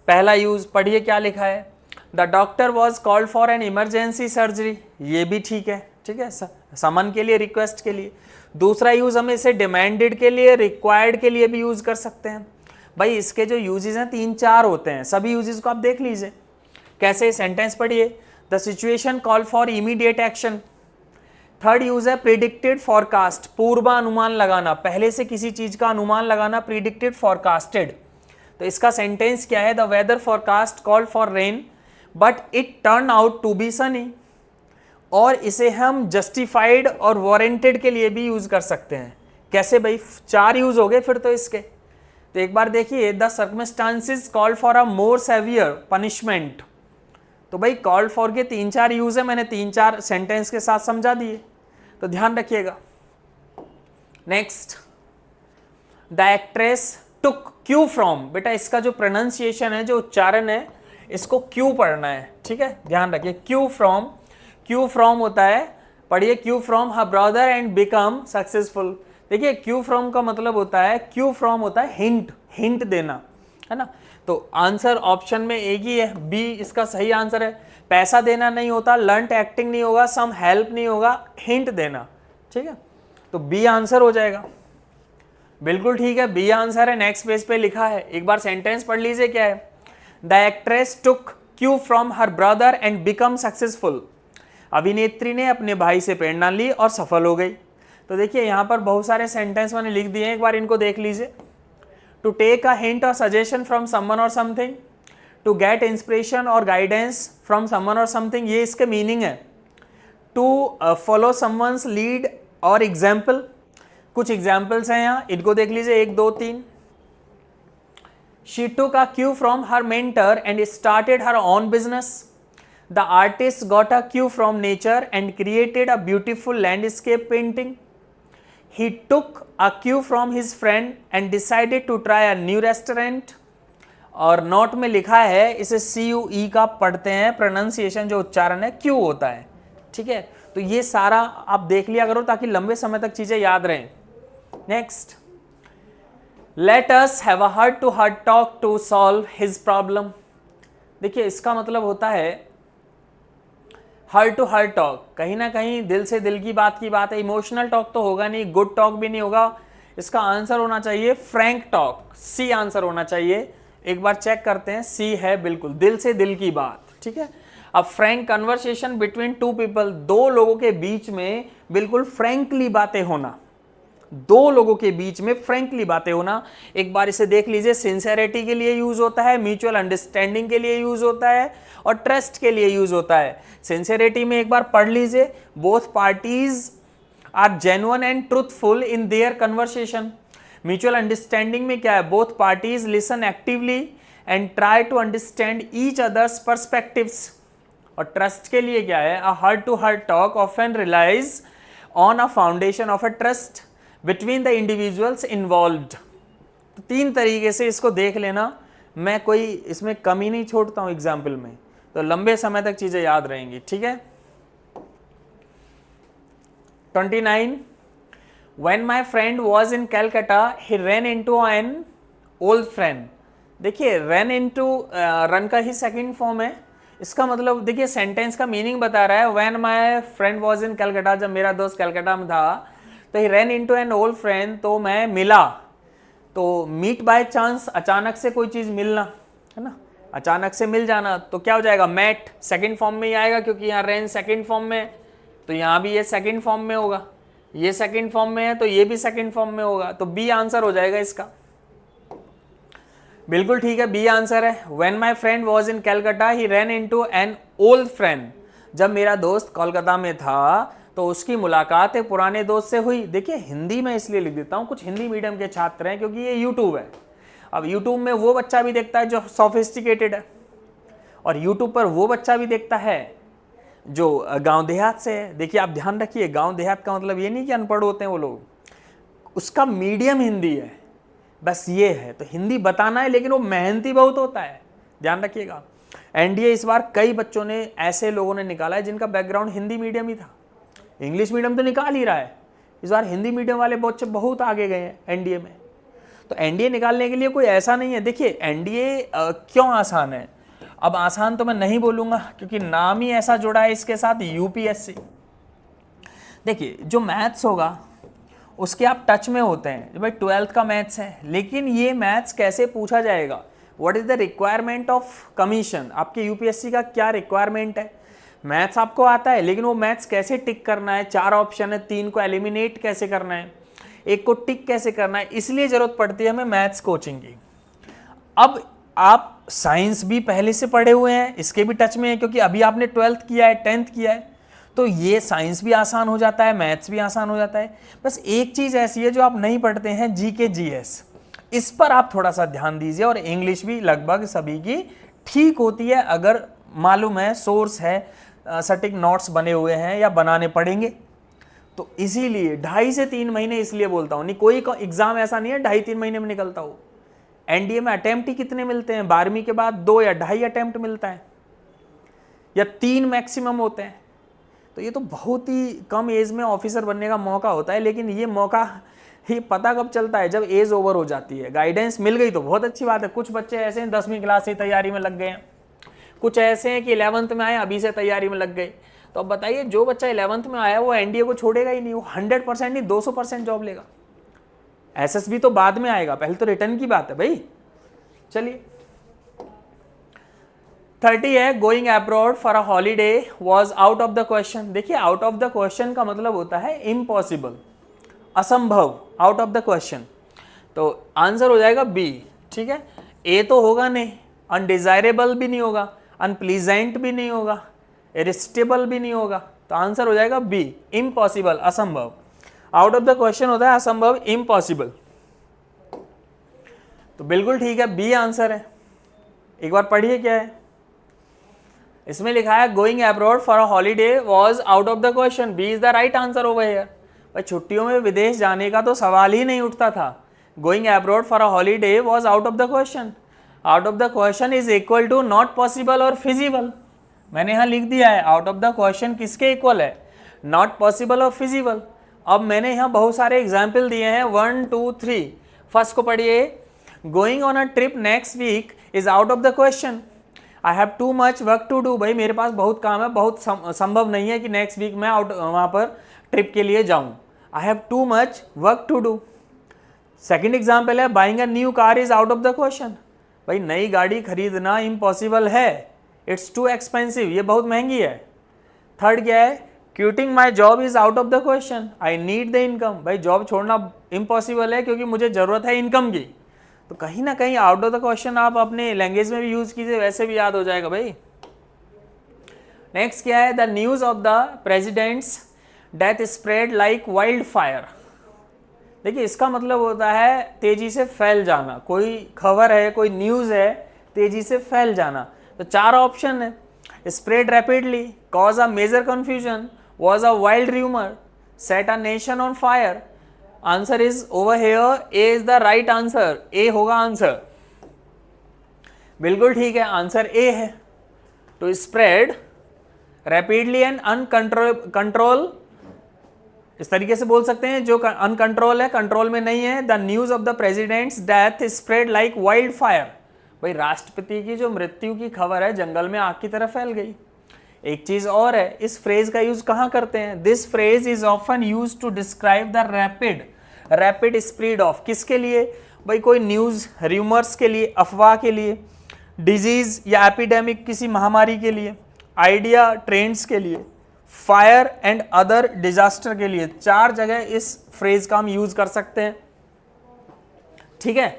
पहला यूज पढ़िए क्या लिखा है, the doctor was called for an emergency surgery, ये भी ठीक है, ठीक है, समन के लिए, रिक्वेस्ट के लिए। दूसरा यूज हम इसे डिमांडेड के लिए, रिक्वायर्ड के लिए भी यूज कर सकते हैं। भाई इसके जो यूजेस हैं 3-4 होते हैं, सभी यूजेस को आप देख लीजिए। कैसे, सेंटेंस पढ़िए, the situation call for immediate action. Third use है प्रिडिक्टेड फॉरकास्ट, पूर्वानुमान लगाना, पहले से किसी चीज का अनुमान लगाना, प्रिडिक्टेड फॉरकास्टेड। तो इसका सेंटेंस क्या है, the weather forecast called for rain but it turn out to be sunny. और इसे हम जस्टिफाइड और वारंटेड के लिए भी यूज कर सकते हैं। कैसे भाई, 4 यूज हो गए फिर तो इसके। तो एक बार देखिए, the circumstances called for a more severe punishment. तो भाई कॉल्ड फॉर के 3-4 यूज है, मैंने 3-4 सेंटेंस के साथ समझा दिए, तो ध्यान रखिएगा। Next, the actress took Q from. बेटा इसका जो प्रोनाउंसिएशन है, जो उच्चारण है, इसको क्यू पढ़ना है, ठीक है, ध्यान रखिए। क्यू फ्रॉम, क्यू फ्रॉम होता है, पढ़िए, Q from her brother and become successful. देखिए क्यू फ्रॉम का मतलब होता है, क्यू फ्रॉम होता है हिंट, हिंट देना, है ना। तो आंसर ऑप्शन में एक ही है, बी इसका सही आंसर है। पैसा देना नहीं होता, लर्नड एक्टिंग नहीं होगा, सम हेल्प नहीं होगा, हिंट देना, ठीक है, तो बी आंसर हो जाएगा। बिल्कुल ठीक है, बी आंसर है। नेक्स्ट पेज पे लिखा है, एक बार सेंटेंस पढ़ लीजिए क्या है, the actress took Q from her brother and become successful. अभिनेत्री ने अपने भाई से प्रेरणा ली और सफल हो गई। तो देखिए यहाँ पर बहुत सारे सेंटेंस मैंने लिख दिए हैं, एक बार इनको देख लीजिए। टू टेक अ हिंट और सजेशन फ्रॉम समवन और समथिंग, टू गेट इंस्पिरेशन और गाइडेंस फ्रॉम समवन और समथिंग, ये इसके मीनिंग है। टू फॉलो समवंस लीड और एग्जाम्पल, कुछ एग्जाम्पल्स हैं यहाँ, इनको देख लीजिए, 1, 2, 3। She took a cue from her mentor and started her own business. The artist got a cue from nature and created a beautiful landscape painting. He took a cue from his friend and decided to try a new restaurant. और note में लिखा है, इसे CUE का पढ़ते हैं, pronunciation जो उच्चारण है क्यू होता है, ठीक है। तो ये सारा आप देख लिया करो ताकि लंबे समय तक चीजें याद रहें। Next, Let us have a heart to heart talk to solve his problem. देखिए इसका मतलब होता है हार्ट टू हार्ट टॉक, कहीं ना कहीं दिल से दिल की बात है। इमोशनल टॉक तो होगा नहीं, गुड टॉक भी नहीं होगा। इसका आंसर होना चाहिए फ्रैंक टॉक, सी आंसर होना चाहिए। एक बार चेक करते हैं, सी है बिल्कुल, दिल से दिल की बात, ठीक है। अब फ्रैंक कन्वर्सेशन बिटवीन 2 पीपल, 2 लोगों के बीच में बिल्कुल फ्रैंकली बातें होना, 2 लोगों के बीच में फ्रैंकली बातें होना। एक बार इसे देख लीजिए, सिंसेरिटी के लिए यूज होता है, म्यूचुअल अंडरस्टैंडिंग के लिए यूज होता है और ट्रस्ट के लिए यूज होता है। सिंसेरिटी में एक बार पढ़ लीजिए, both parties are genuine and truthful in their conversation. Mutual understanding में क्या है, both parties listen actively and try to understand each others perspectives. और ट्रस्ट के लिए क्या है, a heart to heart talk often relies on a foundation of a trust between the individuals involved. तो 3 तरीके से इसको देख लेना, मैं कोई इसमें कमी नहीं छोड़ता हूं एग्जाम्पल में, तो लंबे समय तक चीजें याद रहेंगी, ठीक है। 29, When my friend was in Calcutta, he ran into an old friend. देखिए ran into रन का ही सेकंड फॉर्म है। इसका मतलब देखिए सेंटेंस का मीनिंग बता रहा है, When my friend was in Calcutta, जब मेरा दोस्त कलकत्ता में था, तो he ran into an old friend, तो मैं मिला तो मीट बाय चांस, अचानक से कोई चीज़ मिलना, है ना, अचानक से मिल जाना, तो क्या हो जाएगा, मैट सेकंड फॉर्म में ही आएगा, क्योंकि यहाँ रेन सेकंड फॉर्म में है, तो यहाँ भी ये सेकंड फॉर्म में होगा, ये सेकंड फॉर्म में है तो ये भी सेकंड फॉर्म में होगा, तो बी आंसर हो जाएगा इसका। बिल्कुल ठीक है, बी आंसर है। When my friend was in Calcutta he ran into an old friend. जब मेरा दोस्त कोलकाता में था तो उसकी मुलाकात एक पुराने दोस्त से हुई। देखिए हिंदी में इसलिए लिख देता हूँ, कुछ हिंदी मीडियम के छात्र हैं क्योंकि ये यूट्यूब है। अब यूट्यूब में वो बच्चा भी देखता है जो सोफिस्टिकेटेड है, और यूट्यूब पर वो बच्चा भी देखता है जो गांव देहात से है। देखिए आप ध्यान रखिए, गांव देहात का मतलब ये नहीं कि अनपढ़ होते हैं वो लोग, उसका मीडियम हिंदी है, बस ये है। तो हिंदी बताना है लेकिन वो मेहनती बहुत होता है, ध्यान रखिएगा। एनडीए इस बार कई बच्चों ने, ऐसे लोगों ने निकाला है जिनका बैकग्राउंड हिंदी मीडियम ही था। इंग्लिश मीडियम तो निकाल ही रहा है, इस बार हिंदी मीडियम वाले बच्चे बहुत आगे गए हैं एनडीए में। तो एनडीए निकालने के लिए कोई ऐसा नहीं है। देखिए एनडीए क्यों आसान है, अब आसान तो मैं नहीं बोलूँगा क्योंकि नाम ही ऐसा जुड़ा है इसके साथ, यूपीएससी। देखिए जो मैथ्स होगा उसके आप टच में होते हैं, भाई 12th का मैथ्स है, लेकिन ये मैथ्स कैसे पूछा जाएगा, what is the requirement of commission, आपके यूपीएससी का क्या रिक्वायरमेंट है। मैथ्स आपको आता है लेकिन वो मैथ्स कैसे टिक करना है, 4 ऑप्शन है, 3 को एलिमिनेट कैसे करना है, 1 को टिक कैसे करना है, इसलिए जरूरत पड़ती है हमें मैथ्स कोचिंग की। अब आप साइंस भी पहले से पढ़े हुए हैं, इसके भी टच में है क्योंकि अभी आपने 12th किया है, 10th किया है, तो ये साइंस भी आसान हो जाता है, मैथ्स भी आसान हो जाता है। बस एक चीज़ ऐसी है जो आप नहीं पढ़ते हैं, जीके जीएस, इस पर आप थोड़ा सा ध्यान दीजिए। और इंग्लिश भी लगभग सभी की ठीक होती है अगर मालूम है, सोर्स है, सटीक नोट्स बने हुए हैं या बनाने पड़ेंगे। तो इसीलिए 2.5 से 3 महीने इसलिए बोलता हूँ, नहीं कोई एग्जाम ऐसा नहीं है 2.5-3 महीने में निकलता हो। एनडीए में अटेम्प्ट ही कितने मिलते हैं, 12वीं के बाद 2 या 2.5 अटेम्प्ट मिलता है, या 3 मैक्सिमम होते हैं। तो ये तो बहुत ही कम एज में ऑफिसर बनने का मौका होता है, लेकिन ये मौका ही पता कब चलता है, जब एज ओवर हो जाती है। गाइडेंस मिल गई तो बहुत अच्छी बात है। कुछ बच्चे ऐसे हैं 10वीं क्लास से तैयारी में लग गए हैं, कुछ ऐसे हैं कि 11th में आए अभी से तैयारी में लग गए। तो अब बताइए जो बच्चा 11th में आया वो एनडीए को छोड़ेगा ही नहीं, वो 100% नहीं 200% जॉब लेगा। एसएसबी तो बाद में आएगा, पहले तो रिटर्न की बात है भाई। चलिए 30 है, going abroad for a holiday was out of the question. देखिए आउट ऑफ द क्वेश्चन का मतलब होता है इम्पॉसिबल, असंभव, आउट ऑफ द क्वेश्चन। तो आंसर हो जाएगा बी, ठीक है। ए तो होगा नहीं, अनडिजायरेबल भी नहीं होगा, अनप्लीजेंट भी नहीं होगा, इरिस्टेबल भी नहीं होगा, तो आंसर हो जाएगा बी, इम्पॉसिबल, असंभव। आउट ऑफ द क्वेश्चन होता है असंभव, इम्पॉसिबल। तो बिल्कुल ठीक है, बी आंसर है। एक बार पढ़िए क्या है इसमें लिखा है, going abroad for a holiday was out of the question, B is the right answer over here. भाई छुट्टियों में विदेश जाने का तो सवाल ही नहीं उठता था। Going abroad for a holiday was out of the question. Out of the question is equal to not possible और फिजिबल। मैंने यहाँ लिख दिया है आउट ऑफ द क्वेश्चन किसके इक्वल है, नॉट पॉसिबल और फिजिबल। अब मैंने यहाँ बहुत सारे एग्जाम्पल दिए हैं, 1 2 3। फर्स्ट को पढ़िए, going on a trip next week is out of the question. I have too much work to do. भाई मेरे पास बहुत काम है, बहुत संभव नहीं है कि नेक्स्ट वीक मैं वहाँ पर ट्रिप के लिए जाऊँ। I have too much work to do. Second example है, buying a new car is out of the question. भाई नई गाड़ी खरीदना इम्पॉसिबल है, इट्स टू एक्सपेंसिव, ये बहुत महंगी है। थर्ड क्या है, quitting my job is out of the question, I need the income. भाई जॉब छोड़ना इम्पॉसिबल है क्योंकि मुझे ज़रूरत है इनकम की। तो कहीं ना कहीं आउट ऑफ द क्वेश्चन आप अपने लैंग्वेज में भी यूज कीजिए, वैसे भी याद हो जाएगा भाई। नेक्स्ट क्या है, the news of the president's death spread like wildfire. देखिए इसका मतलब होता है तेजी से फैल जाना, कोई खबर है, कोई न्यूज है, तेजी से फैल जाना। तो 4 ऑप्शन है, spread rapidly, cause a major confusion, was a wild rumour, set a nation on fire. Answer is over here, A is the right answer, A होगा आंसर। बिल्कुल ठीक है, आंसर ए है। To spread rapidly and uncontrol, इस तरीके से बोल सकते हैं, जो अनकंट्रोल है, कंट्रोल में नहीं है। The news of the president's death spread like wildfire. भाई राष्ट्रपति की जो मृत्यु की खबर है जंगल में आग की तरह फैल गई। एक चीज और है, इस फ्रेज का यूज कहाँ करते हैं, this phrase is often use to describe the rapid spread of, किसके लिए, भाई कोई न्यूज़ र्यूमर्स के लिए, अफवाह के लिए, डिजीज या एपिडेमिक किसी महामारी के लिए, आइडिया ट्रेंड्स के लिए, फायर एंड अदर डिजास्टर के लिए। 4 जगह इस फ्रेज का हम यूज कर सकते हैं। ठीक है,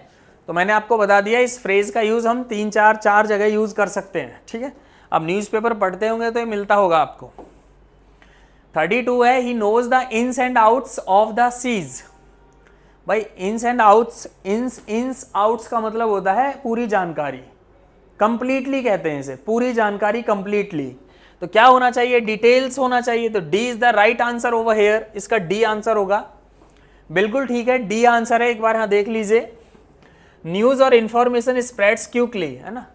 तो मैंने आपको बता दिया इस फ्रेज का यूज हम 4 जगह यूज कर सकते हैं। ठीक है, अब न्यूज़पेपर पढ़ते होंगे तो ये मिलता होगा आपको। 32 है, he knows the ins and outs of the seas. भाई ins and outs, ins outs का मतलब होता है पूरी जानकारी, कंप्लीटली कहते हैं इसे, पूरी जानकारी कंप्लीटली। तो क्या होना चाहिए, डिटेल्स होना चाहिए। तो D is the right answer over here, इसका डी आंसर होगा। बिल्कुल ठीक है, डी आंसर है। एक बार यहां देख लीजिए, न्यूज और इंफॉर्मेशन स्प्रेड्स क्विकली, है ना,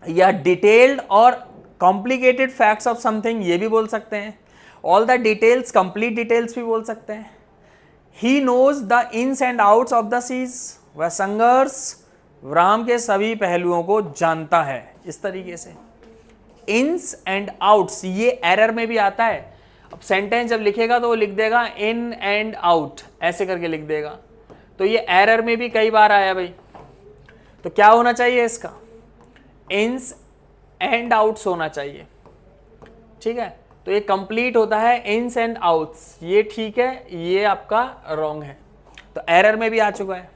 या डिटेल्ड और कॉम्प्लिकेटेड फैक्ट्स ऑफ समथिंग, ये भी बोल सकते हैं। All the details, complete details भी बोल सकते हैं। He knows the ins and outs of the seas, वह संघर्ष राम के सभी पहलुओं को जानता है। इस तरीके से इन्स एंड आउट्स, ये एरर में भी आता है। अब सेंटेंस जब लिखेगा तो वो लिख देगा इन एंड आउट, ऐसे करके लिख देगा, तो ये एरर में भी कई बार आया भाई। तो क्या होना चाहिए इसका, इन्स एंड आउट्स होना चाहिए। ठीक है, तो ये कंप्लीट होता है इन्स एंड आउट्स, ये ठीक है, ये आपका रॉन्ग है, तो एरर में भी आ चुका है।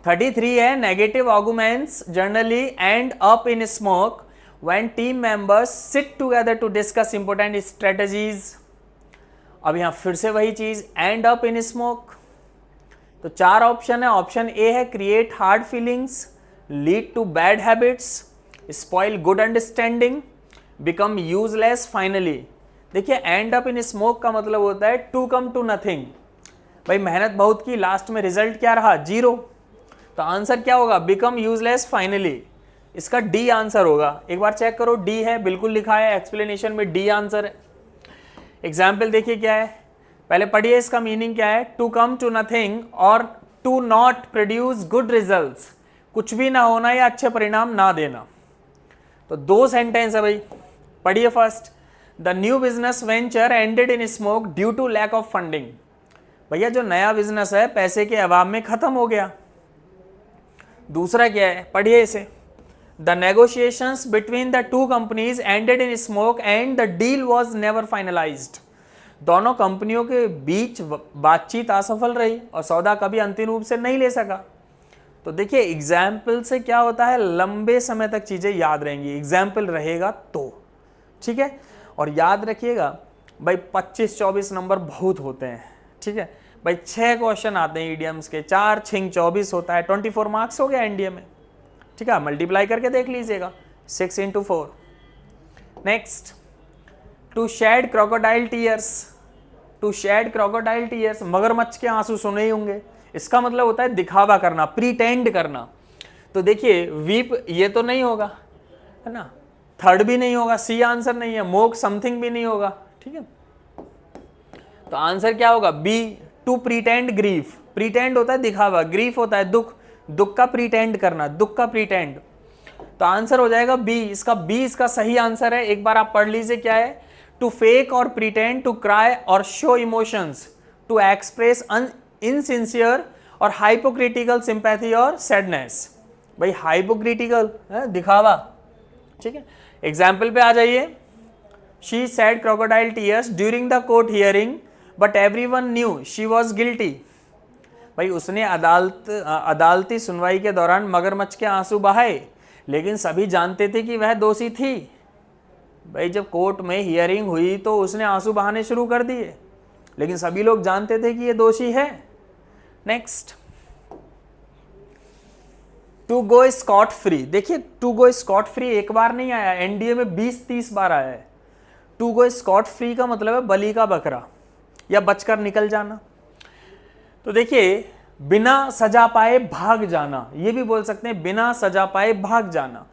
33 है, negative arguments generally and up in smoke when team members sit together to discuss important strategies। अब यहां फिर से वही चीज, end up in smoke। तो 4 ऑप्शन है। ऑप्शन ए है create hard feelings, lead to bad habits, spoil good understanding, become useless finally. देखिए एंड अप इन स्मोक का मतलब होता है टू कम टू नथिंग। भाई मेहनत बहुत की, लास्ट में रिजल्ट क्या रहा, 0। तो आंसर क्या होगा, बिकम यूजलेस फाइनली। इसका डी आंसर होगा। एक बार चेक करो, डी है, बिल्कुल लिखा है एक्सप्लेनेशन में, डी आंसर है। एग्जाम्पल देखिए क्या है, पहले पढ़िए इसका मीनिंग क्या है। टू कम टू नथिंग और to not produce good results, कुछ भी ना होना या अच्छे परिणाम ना देना। तो 2 सेंटेंस है भाई, पढ़िए first, the new business venture ended in smoke due to lack of funding. भैया जो नया बिजनेस है पैसे के अभाव में खत्म हो गया। दूसरा क्या है, पढ़िए इसे, The negotiations between the two companies ended in smoke and the deal was never finalized। दोनों कंपनियों के बीच बातचीत असफल रही और सौदा कभी अंतिम रूप से नहीं ले सका। तो देखिए एग्जाम्पल से क्या होता है, लंबे समय तक चीजें याद रहेंगी, एग्जाम्पल रहेगा तो। ठीक है, और याद रखिएगा भाई 25-24 नंबर बहुत होते हैं। ठीक है भाई, 6 क्वेश्चन आते हैं ईडियम्स के, 4 6 24 होता है, 24 मार्क्स हो गया एनडीए में। ठीक है, मल्टीप्लाई करके देख लीजिएगा, 6 × 4। Next, to shed crocodile tears, to shed crocodile tears, मगरमच्छ के आंसू सुने ही होंगे। इसका मतलब होता है दिखावा करना, प्रीटेंड करना। तो देखिए वीप ये तो नहीं होगा, है ना, थर्ड भी नहीं होगा, सी आंसर नहीं है, मोक समथिंग भी नहीं होगा। ठीक है, तो आंसर क्या होगा, बी, टू प्रीटेंड ग्रीफ। प्रीटेंड होता है दिखावा, ग्रीफ होता है दुख, दुख का प्रीटेंड करना, दुख का प्रीटेंड। तो आंसर हो जाएगा बी, इसका बी इसका सही आंसर है। एक बार आप पढ़ लीजिए क्या है, टू फेक और प्रीटेंड, टू क्राई और show emotions, to express insincere और हाइपोक्रिटिकल सिंपैथी और सैडनेस। भाई हाइपोक्रिटिकल है दिखावा। ठीक है, एग्जाम्पल पे आ जाइए, she shed crocodile tears during the court hearing but everyone knew she was guilty. भाई उसने अदालती सुनवाई के दौरान मगरमच्छ के आंसू बहाए, लेकिन सभी जानते थे कि वह दोषी थी। भाई जब कोर्ट में हियरिंग हुई तो उसने आंसू बहाने शुरू कर दिए, लेकिन सभी लोग जानते थे कि ये दोषी है। Next, to go scot free. देखिए टू गो स्कॉट फ्री एक बार नहीं आया, एनडीए में 20-30 बार आया है। टू गो स्कॉट फ्री का मतलब है बलि का बकरा या बचकर निकल जाना। तो देखिए बिना सजा पाए भाग जाना, ये भी बोल सकते हैं बिना सजा पाए भाग जाना।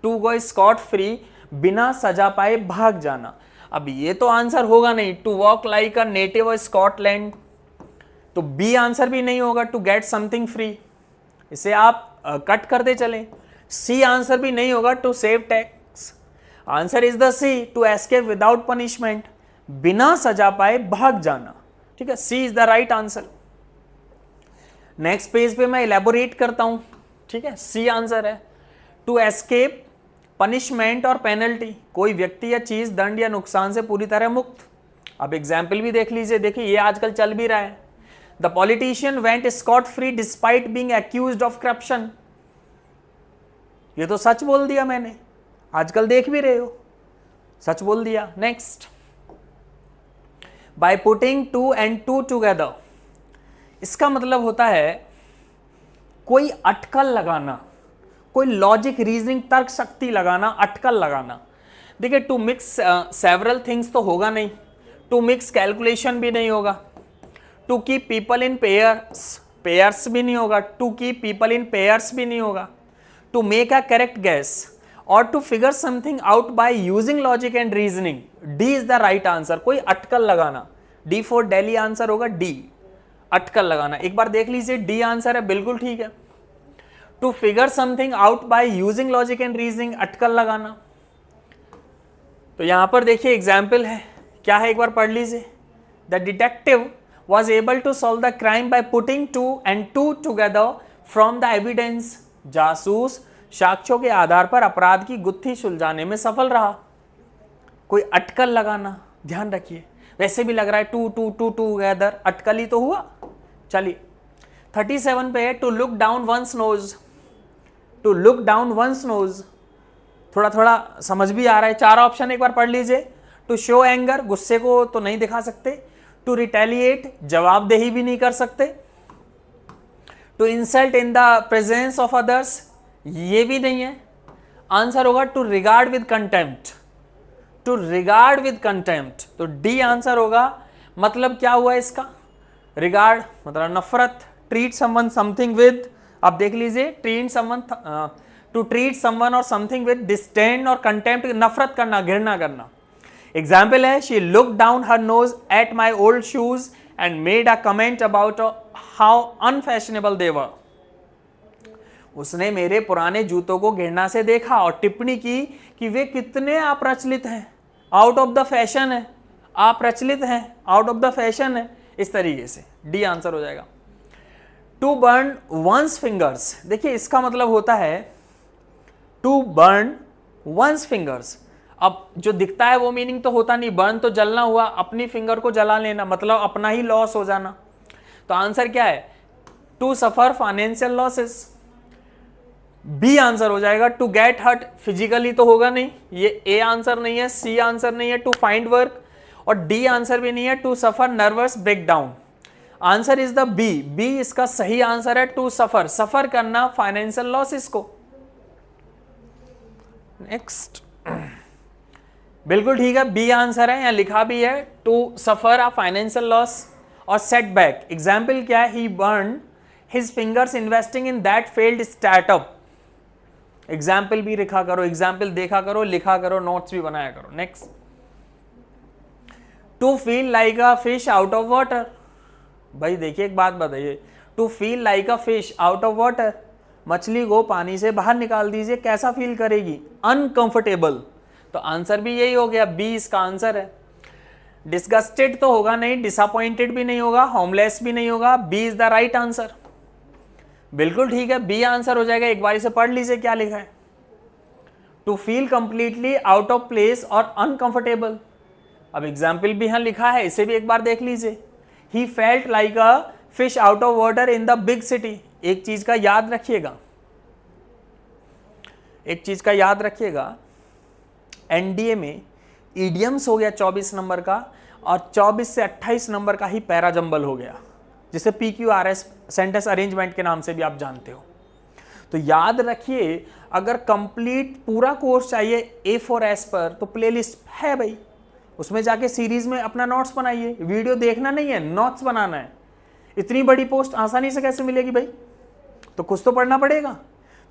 टू गो स्कॉट फ्री, बिना सजा पाए भाग जाना। अब ये तो आंसर होगा नहीं, to walk like a native of Scotland, तो बी आंसर भी नहीं होगा, टू गेट समथिंग फ्री, इसे आप कट करते चलें। सी आंसर भी नहीं होगा, to save tax. Answer is the C, to escape without punishment, बिना सजा पाए भाग जाना। ठीक है, C is the right answer. Next page पे मैं इलेबोरेट करता हूं, ठीक है। सी आंसर है, टू एस्केप पनिशमेंट और पेनल्टी, कोई व्यक्ति या चीज दंड या नुकसान से पूरी तरह मुक्त। अब एग्जाम्पल भी देख लीजिए, देखिए ये आजकल चल भी रहा है। The politician went scot free despite being accused of corruption. ये तो सच बोल दिया मैंने, आजकल देख भी रहे हो, सच बोल दिया। Next, bye putting 2 and 2 together, इसका मतलब होता है कोई अटकल लगाना, कोई लॉजिक रीजनिंग तर्क शक्ति लगाना, अटकल लगाना। देखिए टू मिक्स सेवरल थिंग्स तो होगा नहीं, टू मिक्स कैलकुलेशन भी नहीं होगा, to keep people in pairs भी नहीं होगा, to keep people in pairs भी नहीं होगा, to make a correct guess और to figure something out by using logic and reasoning. D is the right answer, कोई अटकल लगाना। डी फॉर दिल्ली आंसर होगा डी, अटकल लगाना। एक बार देख लीजिए, डी आंसर है, बिल्कुल ठीक है। To figure something out by using logic and reasoning, अटकल लगाना। तो यहां पर देखिए एग्जाम्पल है, क्या है एक बार पढ़ लीजिए। The detective was able to solve the crime by putting 2 and 2 together from the evidence. जासूस साक्ष्यों के आधार पर अपराध की गुत्थी सुलझाने में सफल रहा। कोई अटकल लगाना, ध्यान रखिए। वैसे भी लग रहा है 2 2 2 टूगेदर, अटकल ही तो हुआ। चलिए 37 पे है, to look down one's nose. To look down one's nose, थोड़ा थोड़ा समझ भी आ रहा है। 4 ऑप्शन एक बार पढ़ लीजिए। टू शो एंगर, गुस्से को तो नहीं दिखा सकते। टू रिटेलिएट, जवाबदेही भी नहीं कर सकते। To insult in the presence of others, ये भी नहीं है। आंसर होगा to regard with contempt. To regard with contempt, तो डी आंसर होगा। मतलब क्या हुआ इसका, रिगार्ड मतलब नफरत। ट्रीट समवन समथिंग विद, अब देख लीजिए, treat someone, to treat someone और समथिंग विद डिस्डेन और कंटेम्प्ट, नफरत करना, घृणा करना। एग्जाम्पल है, she look down her nose at my old shoes and made a comment about how unfashionable they were. उसने मेरे पुराने जूतों को घृणा से देखा और टिप्पणी की कि वे कितने अप्रचलित हैं, आउट ऑफ द फैशन है, अप्रचलित हैं, आउट ऑफ द फैशन है, इस तरीके से। डी आंसर हो जाएगा। टू बर्न वंस फिंगर्स, देखिए इसका मतलब होता है टू बर्न वंस फिंगर्स। अब जो दिखता है वो मीनिंग तो होता नहीं, बर्न तो जलना हुआ, अपनी फिंगर को जला लेना, मतलब अपना ही लॉस हो जाना। तो आंसर क्या है, to suffer financial losses. B answer हो जाएगा। टू गेट हर्ट, फिजिकली तो होगा नहीं, ये ए आंसर नहीं है, सी आंसर नहीं है। टू फाइंड वर्क, और डी आंसर भी नहीं है। To suffer nervous breakdown, answer is the B. B इसका सही आंसर है। टू सफर, सफर करना फाइनेंशियल लॉसेस को। नेक्स्ट, बिल्कुल ठीक है, बी आंसर है, यहां लिखा भी है to suffer a financial loss और सेटबैक। एग्जाम्पल क्या है, he burn his fingers investing in that failed startup. Example भी लिखा करो, एग्जाम्पल देखा करो, लिखा करो, नोट्स भी बनाया करो। Next, to feel like a fish out of water. भाई देखिए एक बात बताइए, to feel like a fish out of water, मछली को पानी से बाहर निकाल दीजिए, कैसा फील करेगी, अनकंफर्टेबल। तो आंसर भी यही हो गया, बी इसका आंसर है। डिस्गस्टेड तो होगा नहीं, डिसअपॉइंटेड भी नहीं होगा, होमलेस भी नहीं होगा, B is the right answer. बिल्कुल ठीक है, बी आंसर हो जाएगा। एक बार इसे पढ़ लीजिए क्या लिखा है, to feel completely out of place और अनकंफर्टेबल। अब एग्जाम्पल भी यहां लिखा है, इसे भी एक बार देख लीजिए। He felt like a fish out of water in the big city. एक चीज का याद रखिएगा, एक चीज का याद रखिएगा, एनडीए में ईडियम्स हो गया 24 नंबर का, और 24 से 28 नंबर का ही पैरा जंबल हो गया, जिसे PQRS सेंटेंस अरेंजमेंट के नाम से भी आप जानते हो। तो याद रखिए, अगर कंप्लीट पूरा कोर्स चाहिए A4S पर, तो प्लेलिस्ट है भाई, उसमें जाके सीरीज में अपना नोट्स बनाइए। वीडियो देखना नहीं है, नोट्स बनाना है। इतनी बड़ी पोस्ट आसानी से कैसे मिलेगी भाई, तो कुछ तो पढ़ना पड़ेगा।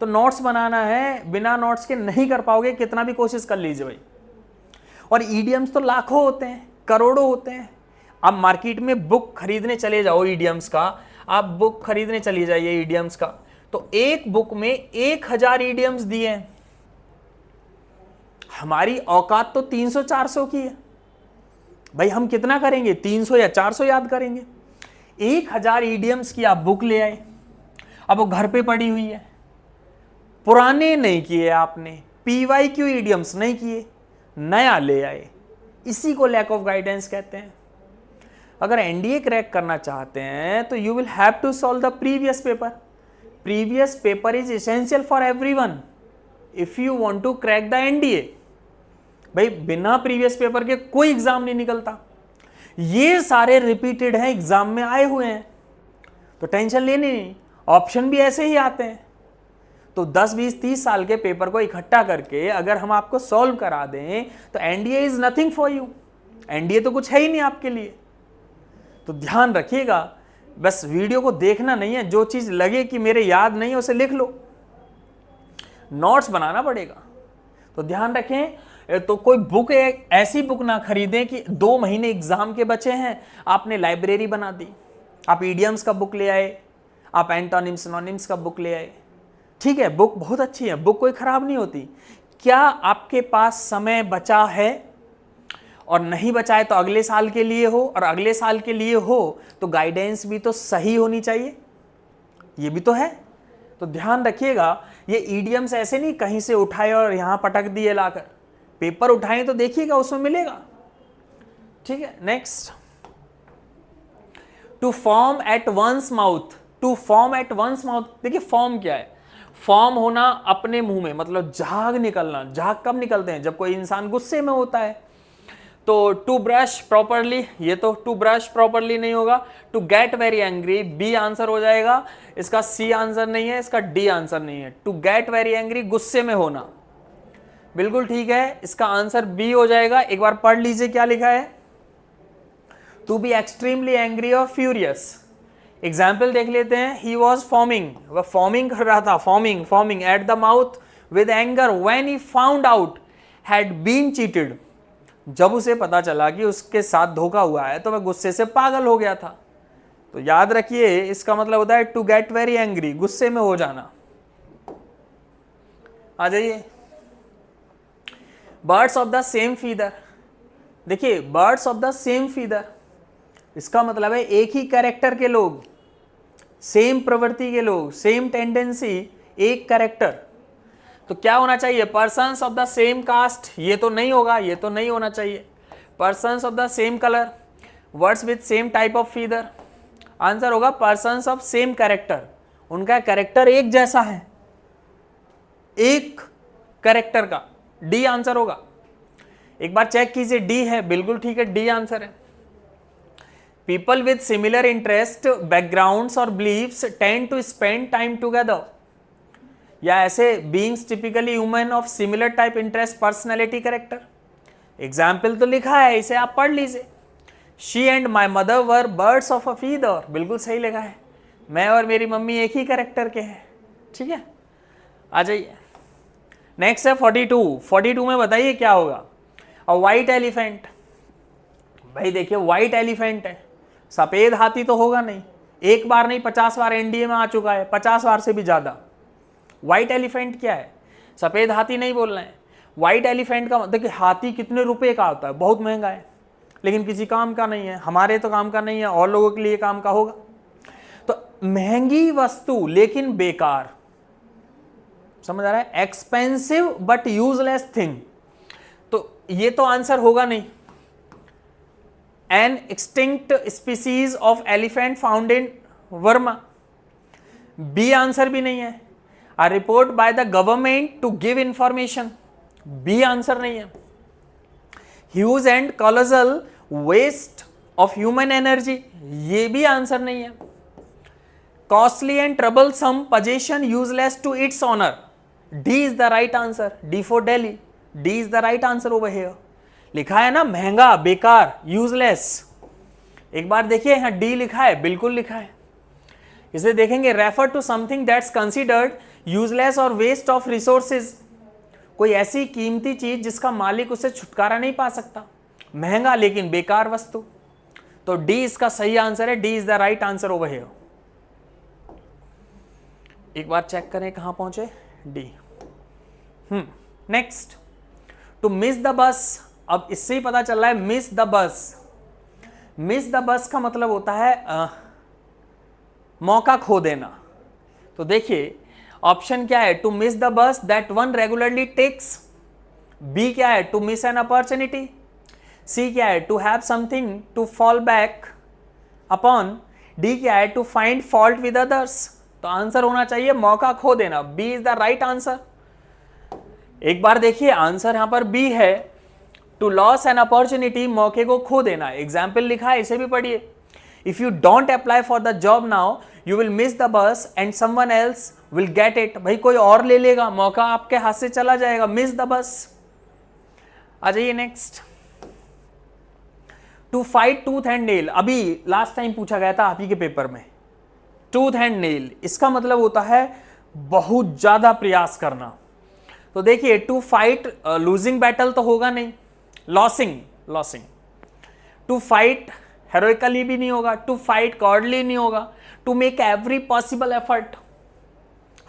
तो नोट्स बनाना है, बिना नोट्स के नहीं कर पाओगे, कितना भी कोशिश कर लीजिए भाई। और ईडियम्स तो लाखों होते हैं, करोड़ों होते हैं। आप मार्केट में बुक खरीदने चले जाओ ईडियम्स का, आप बुक खरीदने चली जाइए ईडियम्स का, तो एक बुक में 1000 ईडियम्स दिए हैं। हमारी औकात तो 300-400 की है भाई, हम कितना करेंगे, 300 या 400 याद करेंगे। 1000 ईडियम्स की आप बुक ले आए, अब वो घर पे पड़ी हुई है, पुराने नहीं किए आपने, PYQ इडियम्स नहीं किए, नया ले आए, इसी को लैक ऑफ गाइडेंस कहते हैं। अगर एनडीए क्रैक करना चाहते हैं तो you will have to solve the previous paper. Previous paper is essential for everyone if you want to crack the NDA. भाई बिना प्रीवियस पेपर के कोई एग्जाम नहीं निकलता, ये सारे रिपीटेड हैं, एग्जाम में आए हुए हैं, तो टेंशन लेनी नहीं, ऑप्शन भी ऐसे ही आते हैं। तो 10, 20, 30 साल के पेपर को इकट्ठा करके अगर हम आपको सॉल्व करा दें तो NDA is nothing for you, NDA तो कुछ है ही नहीं आपके लिए। तो ध्यान रखिएगा, बस वीडियो को देखना नहीं है, जो चीज लगे कि मेरे याद नहीं है उसे लिख लो, नोट्स बनाना पड़ेगा। तो ध्यान रखें, तो कोई बुक ऐसी बुक ना खरीदें कि 2 महीने एग्जाम के बचे हैं, आपने लाइब्रेरी बना दी, आप इडियम्स का बुक ले आए, आप एंटोनिम्स सिनोनिम्स का बुक ले आए, ठीक है, बुक बहुत अच्छी है, बुक कोई खराब नहीं होती। क्या आपके पास समय बचा है, और नहीं बचा है तो अगले साल के लिए हो, और अगले साल के लिए हो तो गाइडेंस भी तो सही होनी चाहिए, ये भी तो है। तो ध्यान रखिएगा, ये इडियम्स ऐसे नहीं कहीं से उठाए और यहां पटक दिए लाकर, पेपर उठाएं तो देखिएगा उसमें मिलेगा, ठीक है। Next, to foam at one's mouth, to foam at one's mouth, देखिए फॉर्म क्या है, फॉर्म होना अपने मुंह में, मतलब झाग निकलना। झाग कब निकलते हैं, जब कोई इंसान गुस्से में होता है। तो टू ब्रश प्रॉपरली, ये तो टू ब्रश प्रॉपरली नहीं होगा, to get very angry, B answer हो जाएगा, इसका सी आंसर नहीं है, इसका डी आंसर नहीं है। टू गेट वेरी एंग्री, गुस्से में होना, बिल्कुल ठीक है, इसका आंसर बी हो जाएगा। एक बार पढ़ लीजिए क्या लिखा है, टू बी एक्सट्रीमली एंग्री और फ्यूरियस। एग्जाम्पल देख लेते हैं, ही वॉज फॉर्मिंग, वह फॉर्मिंग कर रहा था, foaming at the mouth with anger when he found out had been cheated, जब उसे पता चला कि उसके साथ धोखा हुआ है तो वह गुस्से से पागल हो गया था। तो याद रखिए, इसका मतलब होता है टू गेट वेरी एंग्री, गुस्से में हो जाना। आ जाइए, birds of the same feather, देखिए birds of the same feather, इसका मतलब है एक ही कैरेक्टर के लोग, सेम प्रवृत्ति के लोग, सेम टेंडेंसी, एक कैरेक्टर। तो क्या होना चाहिए, persons of the same caste, ये तो नहीं होगा, ये तो नहीं होना चाहिए। Persons of the same colour, birds with same type of feather, answer होगा पर्सन्स ऑफ सेम कैरेक्टर, उनका कैरेक्टर एक जैसा है, एक कैरेक्टर का, डी आंसर होगा। एक बार चेक कीजिए, डी है, बिल्कुल ठीक है, डी आंसर है। People with similar interest, backgrounds और believes tend to spend time together, या ऐसे beings typically human of similar type interest personality character. Example तो लिखा है, इसे आप पढ़ लीजिए। She and my mother were birds of a feather, बिल्कुल सही लिखा है, मैं और मेरी मम्मी एक ही कैरेक्टर के हैं, ठीक है। आ जाइए, नेक्स्ट है 42 में बताइए क्या होगा। अ व्हाइट एलिफेंट, भाई देखिए व्हाइट एलिफेंट है, सफेद हाथी तो होगा नहीं, एक बार नहीं 50 बार एनडीए में आ चुका है, 50 बार से भी ज्यादा। व्हाइट एलिफेंट क्या है, सफेद हाथी नहीं बोलना है। व्हाइट एलिफेंट का देखिए, हाथी कितने रुपए का होता है, बहुत महंगा है, लेकिन किसी काम का नहीं है, हमारे तो काम का नहीं है, और लोगों के लिए काम का होगा। तो महंगी वस्तु लेकिन बेकार, समझ आ रहा है, एक्सपेंसिव बट यूजलेस थिंग, तो ये तो आंसर होगा नहीं। An extinct species of elephant found in Burma, B answer भी नहीं है। A report by the government to give information, B answer नहीं है। Huge and colossal waste of human energy, ये भी आंसर नहीं है। Costly and troublesome possession useless to its owner, D is the right answer, D for Delhi, D is the right answer over here। लिखा है ना, महंगा, बेकार, useless. एक बार देखिए यहाँ डी लिखा है, बिल्कुल लिखा है। इसे देखेंगे, refer to something that's considered useless और वेस्ट ऑफ रिसोर्सेज, कोई ऐसी कीमती चीज जिसका मालिक उसे छुटकारा नहीं पा सकता, महंगा लेकिन बेकार वस्तु। तो डी इसका सही आंसर है, D is the right answer over here. एक बार चेक करें कहां पहुंचे, D. Next, to miss the bus, अब इससे ही पता चल रहा है miss the bus. Miss the bus का मतलब होता है मौका खो देना। तो तो देखिए ऑप्शन क्या है, to miss the bus that one regularly takes, B क्या है, to miss an opportunity, C क्या है, to have something to fall back upon, D क्या है, to find fault with others. तो आंसर होना चाहिए मौका खो देना, B is the right answer. एक बार देखिए आंसर यहां पर बी है, टू लॉस एन अपॉर्चुनिटी, मौके को खो देना। एग्जाम्पल लिखा है, इसे भी पढ़िए। If you don't apply for the job now you will miss the बस and someone else will get it, भाई कोई और ले लेगा, मौका आपके हाथ से चला जाएगा, मिस द बस। आ जाइए next, to fight tooth and nail, अभी लास्ट टाइम पूछा गया था आप ही के पेपर में। टूथ एंड नेल इसका मतलब होता है बहुत ज्यादा प्रयास करना। तो देखिए टू फाइट लूजिंग बैटल तो होगा नहीं, लॉसिंग। टू फाइट हेरोइकली भी नहीं होगा, टू फाइट कॉर्डली नहीं होगा, to make every possible effort,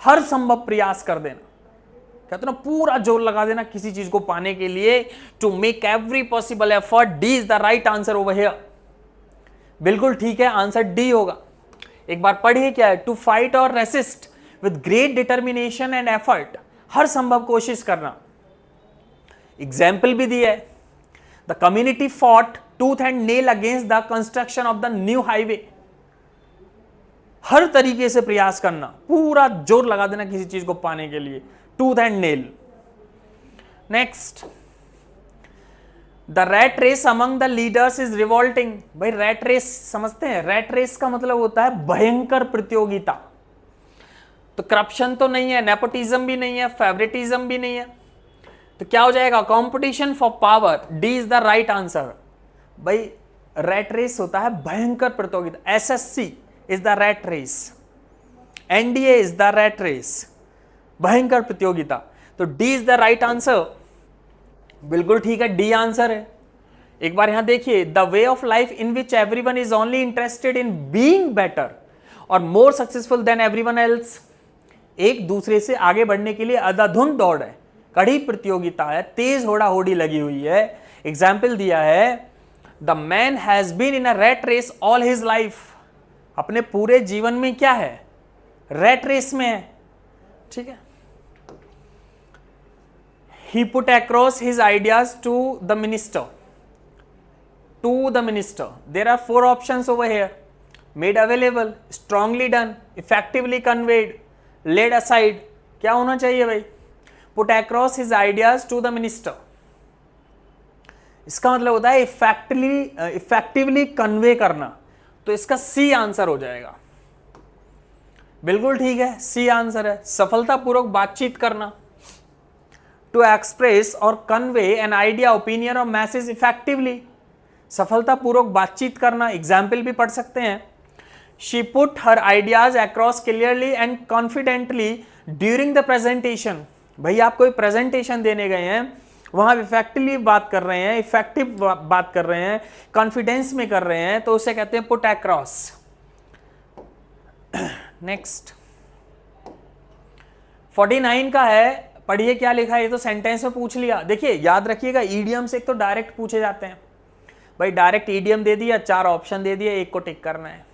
हर संभव प्रयास कर देना, कहते ना पूरा जोर लगा देना किसी चीज को पाने के लिए, to make every possible effort, D is the right answer over here. बिल्कुल ठीक है, आंसर डी होगा। एक बार पढ़िए क्या है, टू फाइट और resist with great determination and effort, हर संभव कोशिश करना। एग्जाम्पल भी दिया है, the community fought tooth and nail against the construction of the new highway, हर तरीके से प्रयास करना, पूरा जोर लगा देना किसी चीज को पाने के लिए, tooth and nail. Next, the rat race among the leaders is revolting, भाई रैट रेस समझते हैं, रैट रेस का मतलब होता है भयंकर प्रतियोगिता। तो करप्शन तो नहीं है, नेपोटिज्म भी नहीं है, फेवरेटिज्म भी नहीं है, तो क्या हो जाएगा, competition for power, D is the right answer. भाई रैट रेस होता है भयंकर प्रतियोगिता, SSC is the rat race, NDA is the rat race, भयंकर प्रतियोगिता। तो D is the right answer, बिल्कुल ठीक है, डी आंसर है। एक बार यहां देखिए, the way of life in which everyone is only interested in being better और more successful than everyone else, एक दूसरे से आगे बढ़ने के लिए अंधाधुंध दौड़ है, कड़ी प्रतियोगिता है, तेज होड़ा होड़ी लगी हुई है। एग्जाम्पल दिया है, the man has been in a rat race all his life, अपने पूरे जीवन में क्या है, रैट रेस में है, ठीक है। He put across his ideas to the minister. There are 4 options over here. Made available, strongly done, effectively conveyed, laid aside. क्या होना चाहिए भाई? Put across his ideas to the minister. इसका मतलब होता है effectively convey करना, तो इसका C आंसर हो जाएगा। बिल्कुल ठीक है, C आंसर है, सफलतापूर्वक बातचीत करना, टू एक्सप्रेस और कन्वे एन आइडिया, ओपिनियन और मैसेज इफेक्टिवली, सफलतापूर्वक बातचीत करना। एग्जाम्पल भी पढ़ सकते हैं, she put her ideas across clearly and confidently during the presentation, भाई आप कोई प्रेजेंटेशन देने गए हैं, वहां इफेक्टिवली बात कर रहे हैं, इफेक्टिव बात कर रहे हैं, कॉन्फिडेंस में कर रहे हैं, तो उसे कहते हैं पुट अक्रॉस। नेक्स्ट 49 का है, पढ़िए क्या लिखा है, ये तो सेंटेंस में पूछ लिया। देखिए याद रखिएगा, ईडियम्स एक तो डायरेक्ट पूछे जाते हैं, भाई डायरेक्ट ईडियम दे दिया, 4 ऑप्शन दे दिया, एक को टिक करना है।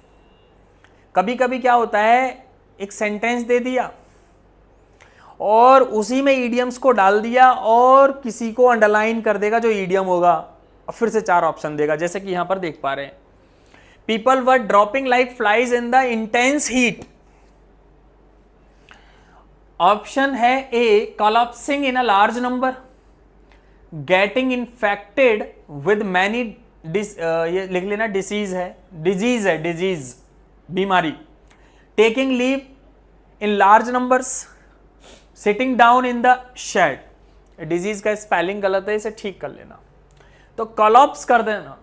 कभी कभी क्या होता है, एक सेंटेंस दे दिया और उसी में ईडियम्स को डाल दिया और किसी को अंडरलाइन कर देगा जो ईडियम होगा, और फिर से 4 ऑप्शन देगा, जैसे कि यहां पर देख पा रहे हैं, people were dropping like flies in the intense heat. Option है A, collapsing in a large number, getting infected with many, ये लिख लेना डिजीज है, डिजीज बीमारी, taking leave in large numbers, sitting down in the shade. Disease का spelling गलत है, इसे ठीक कर लेना। तो कोलैप्स कर देना,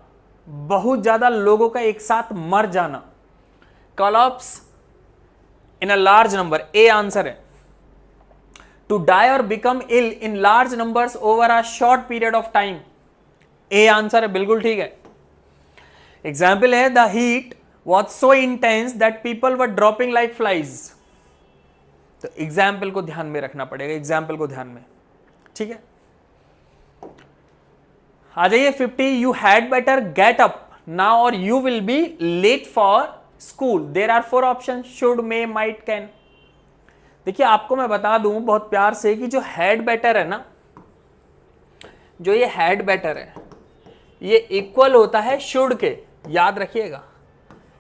बहुत ज्यादा लोगों का एक साथ मर जाना, collapse in a large number, A answer है। To die or become ill in large numbers over a short period of time, A answer है, बिल्कुल ठीक है। एग्जाम्पल है, the heat was so intense that people were dropping like flies। तो example को ध्यान में रखना पड़ेगा, एग्जाम्पल को ध्यान में, ठीक है। आ जाइए 50, you had better get up now or you will be late for school। There are 4 options, should, may, might, can। देखिए आपको मैं बता दूं बहुत प्यार से कि जो हेड बेटर है ना, जो ये हेड बेटर है ये इक्वल होता है शुड के, याद रखिएगा।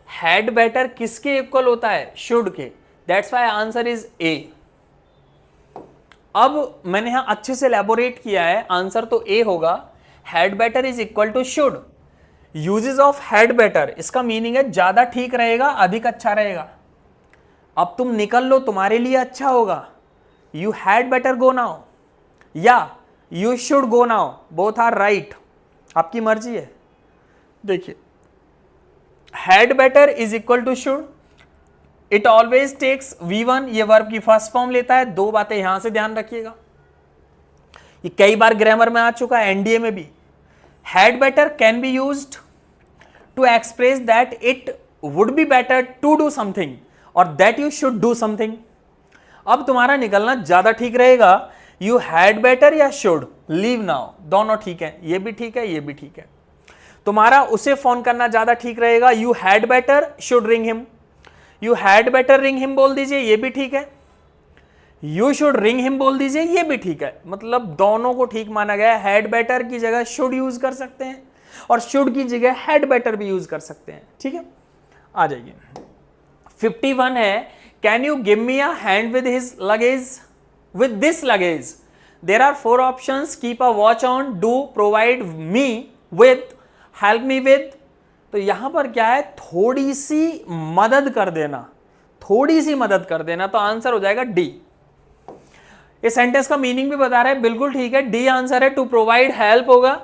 हेड बेटर किसके इक्वल होता है? शुड के। That's why answer is a. अब मैंने यहां अच्छे से एलैबोरेट किया है, आंसर तो ए होगा। Head better is equal to should. Uses of head better, इसका मीनिंग है ज्यादा ठीक रहेगा, अधिक अच्छा रहेगा। अब तुम निकल लो, तुम्हारे लिए अच्छा होगा। You had better go now या you should go now, both are right, आपकी मर्जी है। देखिए had better is equal to should, it always takes V1, ये वर्ब की फर्स्ट फॉर्म लेता है। दो बातें यहां से ध्यान रखिएगा, ये कई बार ग्रामर में आ चुका है, एनडीए में भी। Had better can be used to express that it would be better to do something और that you should do something. अब तुम्हारा निकलना ज्यादा ठीक रहेगा, यू हैड बेटर या शुड, लीव नाउ, दोनों ठीक है, ये भी ठीक है, ये भी ठीक है। तुम्हारा उसे फोन करना ज्यादा ठीक रहेगा, you had better should ring him, you had better ring him बोल दीजिए, ये भी ठीक है। यू शुड रिंग हिम बोल दीजिए, ये भी ठीक है। मतलब दोनों को ठीक माना गया है। हैड बेटर की जगह शुड यूज कर सकते हैं और शुड की जगह हैड बेटर भी यूज कर सकते हैं, ठीक है। आ जाइए 51 है, can you give me a hand with his luggage, with this luggage. There are 4 options, keep a watch on, do, provide me with, help me with. तो यहां पर क्या है, थोड़ी सी मदद कर देना, थोड़ी सी मदद कर देना, तो आंसर हो जाएगा डी। ये सेंटेंस का मीनिंग भी बता रहा है, बिल्कुल ठीक है, डी आंसर है। टू प्रोवाइड हेल्प होगा,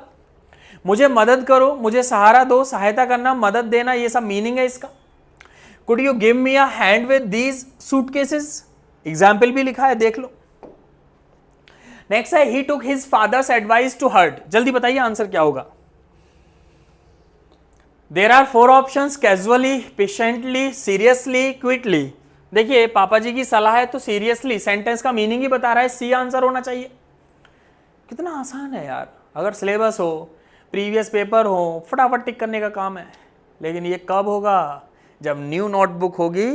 मुझे मदद करो, मुझे सहारा दो, सहायता करना, मदद देना, ये सब मीनिंग है इसका। Could you give me a hand with these suitcases, example भी लिखा है, देख लो। नेक्स्ट है, he took his father's advice to heart. जल्दी बताइए आंसर क्या होगा। There are 4 options, casually, patiently, seriously, quickly. देखिए पापा जी की सलाह है तो सीरियसली, सेंटेंस का मीनिंग ही बता रहा है, सी आंसर होना चाहिए। कितना आसान है यार, अगर सिलेबस हो, प्रीवियस पेपर हो, फटाफट टिक करने का काम है। लेकिन ये कब होगा, जब न्यू नोटबुक होगी।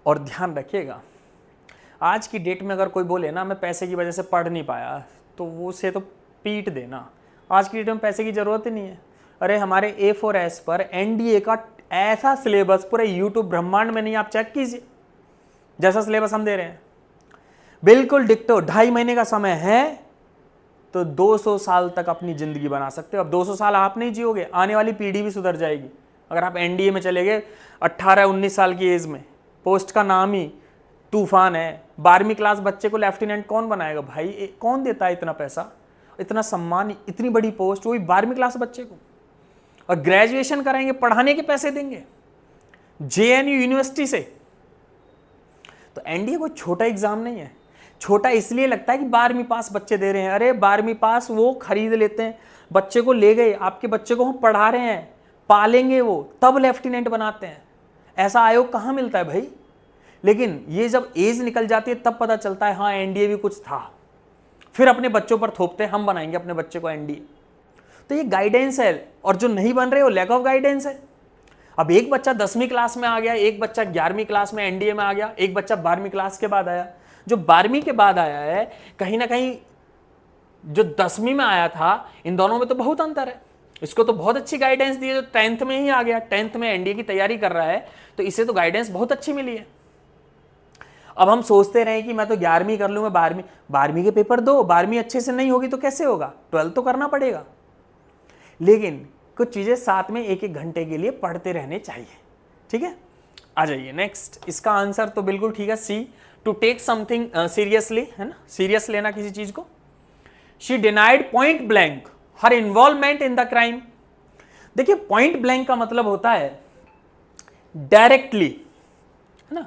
और ध्यान रखिएगा, आज की डेट में अगर कोई बोले ना मैं पैसे की वजह से पढ़ नहीं पाया, तो वो से तो पीट देना। आज की डेट में पैसे की जरूरत ही नहीं है। अरे हमारे A4S पर एनडीए का ऐसा सिलेबस पूरे यूट्यूब ब्रह्मांड में नहीं, आप चेक कीजिए जैसा सिलेबस हम दे रहे हैं, बिल्कुल डिक्टो। 2.5 महीने का समय है तो 200 साल तक अपनी जिंदगी बना सकते हो। अब 200 साल आप नहीं जियोगे, आने वाली पीढ़ी भी सुधर जाएगी। अगर आप एनडीए में चले गए 18-19 साल की एज में, पोस्ट का नाम ही तूफान है। 12वीं क्लास बच्चे को लेफ्टिनेंट कौन बनाएगा भाई, कौन देता है इतना पैसा, इतना सम्मान, इतनी बड़ी पोस्ट, वही 12वीं क्लास बच्चे को। और ग्रेजुएशन कराएंगे, पढ़ाने के पैसे देंगे जेएनयू यूनिवर्सिटी से। तो एनडीए कोई छोटा एग्जाम नहीं है। छोटा इसलिए लगता है कि 12वीं पास बच्चे दे रहे हैं। अरे 12वीं पास वो खरीद लेते हैं, बच्चे को ले गए, आपके बच्चे को हम पढ़ा रहे हैं, पालेंगे वो, तब लेफ्टिनेंट बनाते हैं। ऐसा आयोग कहाँ मिलता है भाई। लेकिन ये जब एज निकल जाती है तब पता चलता है हाँ एनडीए भी कुछ था। फिर अपने बच्चों पर थोपते हैं, हम बनाएंगे अपने बच्चे को एनडीए। तो ये गाइडेंस है, और जो नहीं बन रहे वो लैक ऑफ गाइडेंस है। अब एक बच्चा 10वीं क्लास में आ गया, एक बच्चा 11वीं क्लास में एनडीए में आ गया, एक बच्चा 12वीं क्लास के बाद आया। जो 12वीं के बाद आया है, कहीं ना कहीं जो 10वीं में आया था, इन दोनों में तो बहुत अंतर है। इसको तो बहुत अच्छी गाइडेंस दी है, जो 10th में ही आ गया, 10th में एनडीए की तैयारी कर रहा है, तो इसे तो गाइडेंस बहुत अच्छी मिली है। अब हम सोचते रहे कि मैं तो 11वीं कर लूँ, मैं 12वीं के पेपर दो, 12वीं अच्छे से नहीं होगी तो कैसे होगा, 12th तो करना पड़ेगा। लेकिन कुछ चीजें साथ में 1-1 घंटे के लिए पढ़ते रहने चाहिए, ठीक है। आ जाइए नेक्स्ट, इसका आंसर तो बिल्कुल ठीक है, सी। टू टेक समथिंग सीरियसली, है ना, सीरियस लेना किसी चीज को। She denied point blank her involvement in the crime. देखिए पॉइंट ब्लैंक का मतलब होता है डायरेक्टली, है ना।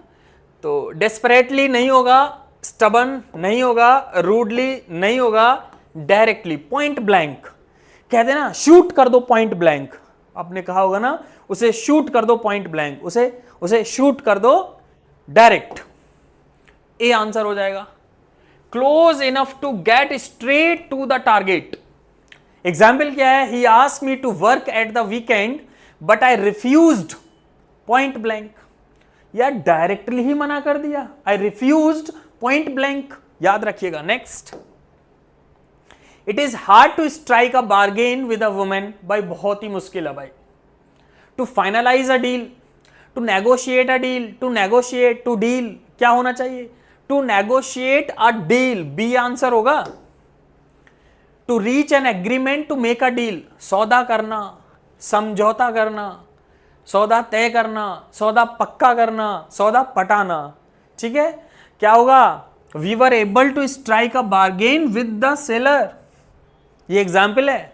तो डेस्परेटली नहीं होगा, स्टबन नहीं होगा, रूडली नहीं होगा, डायरेक्टली पॉइंट ब्लैंक। कहते हैं ना शूट कर दो पॉइंट ब्लैंक, आपने कहा होगा ना, उसे शूट कर दो पॉइंट ब्लैंक, उसे शूट कर दो डायरेक्ट। ए आंसर हो जाएगा। Close enough to get straight to the target. Example क्या है, he asked me to work at the weekend but I refused point blank. यार डायरेक्टली ही मना कर दिया, आई रिफ्यूज्ड पॉइंट ब्लैंक, याद रखिएगा। Next, it is hard to strike a bargain with a women. भाई बहुत ही मुश्किल है भाई। To finalise a deal, to negotiate a deal, to negotiate, to deal, क्या होना चाहिए? To negotiate a deal, B answer होगा। To reach an agreement, to make a deal, सौदा करना, समझौता करना, सौदा तय करना, सौदा पक्का करना, सौदा पटाना। ठीक है, क्या होगा? We were able to strike a bargain with the seller, ये एग्जाम्पल है।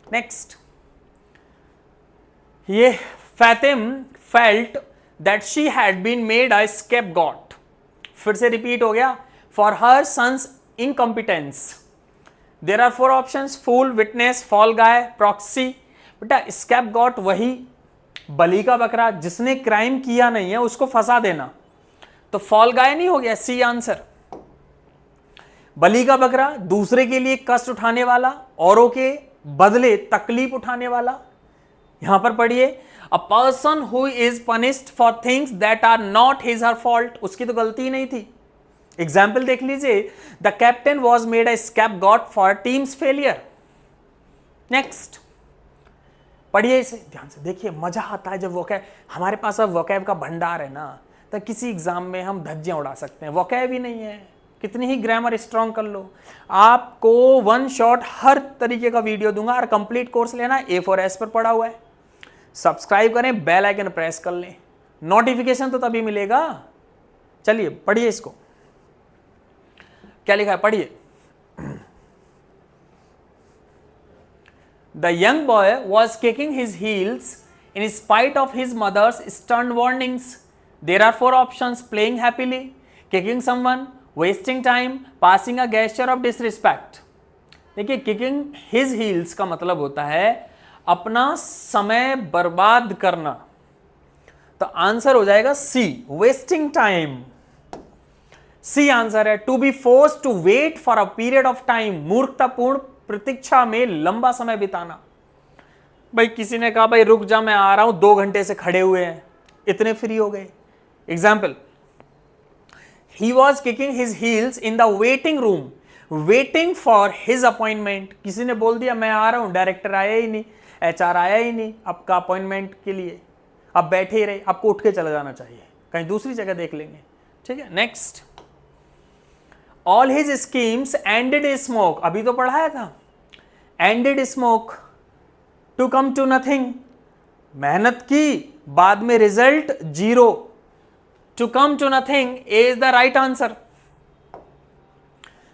नेक्स्ट, ये फैतिम felt that she had been made a scapegoat, फिर से रिपीट हो गया, for her son's incompetence. There are 4 options, fool, witness, fall guy, proxy. बेटा स्केपगॉट वही बलि का बकरा जिसने क्राइम किया नहीं है, उसको फंसा देना, तो फॉल गाय नहीं हो गया, सी आंसर। बलि का बकरा दूसरे के लिए कष्ट उठाने वाला, औरों के बदले तकलीफ उठाने वाला। यहां पर पढ़िए, a person who is punished for things that are not his her fault, उसकी तो गलती नहीं थी। एग्जाम्पल देख लीजिए, the captain was made a scapegoat for team's failure. Next, पढ़िए इसे ध्यान से, देखिए मजा आता है जब वोकैब, हमारे पास अब वोकैब का भंडार है ना, तो किसी एग्जाम में हम धज्जियां उड़ा सकते हैं। वोकैब ही नहीं है, कितनी ही ग्रामर स्ट्रांग कर लो, आपको वन शॉट हर तरीके का वीडियो दूंगा। और कंप्लीट कोर्स लेना, A4S पर पड़ा हुआ है, सब्सक्राइब करें, बेल आइकन प्रेस कर लें, नोटिफिकेशन तो तभी मिलेगा। चलिए पढ़िए इसको, क्या लिखा है पढ़िए। The young boy was kicking his heels in spite of his mother's stern warnings. There are 4 options, playing happily, kicking someone, wasting time, passing a gesture of disrespect. देखिए kicking his heels का मतलब होता है अपना समय बर्बाद करना, तो आंसर हो जाएगा C, wasting time। C answer है। To be force to wait for a period of time, मूर्खतापूर्ण प्रतीक्षा में लंबा समय बिताना। भाई किसी ने कहा भाई रुक जा मैं आ रहा हूं, 2 घंटे से खड़े हुए हैं, इतने फ्री हो गए। Example, he was kicking his heels in the waiting room, waiting for his appointment. किसी ने बोल दिया मैं आ रहा हूं, डायरेक्टर आया ही नहीं, HR आया ही नहीं आपका अपॉइंटमेंट के लिए, अब बैठे ही रहे, आपको उठ के चला जाना चाहिए, कहीं दूसरी जगह देख लेंगे। ठीक है, next, all his schemes ended in smoke, अभी तो पढ़ाया था, ended smoke, to come to nothing, मेहनत की बाद में result 0, to come to nothing, A is the right answer,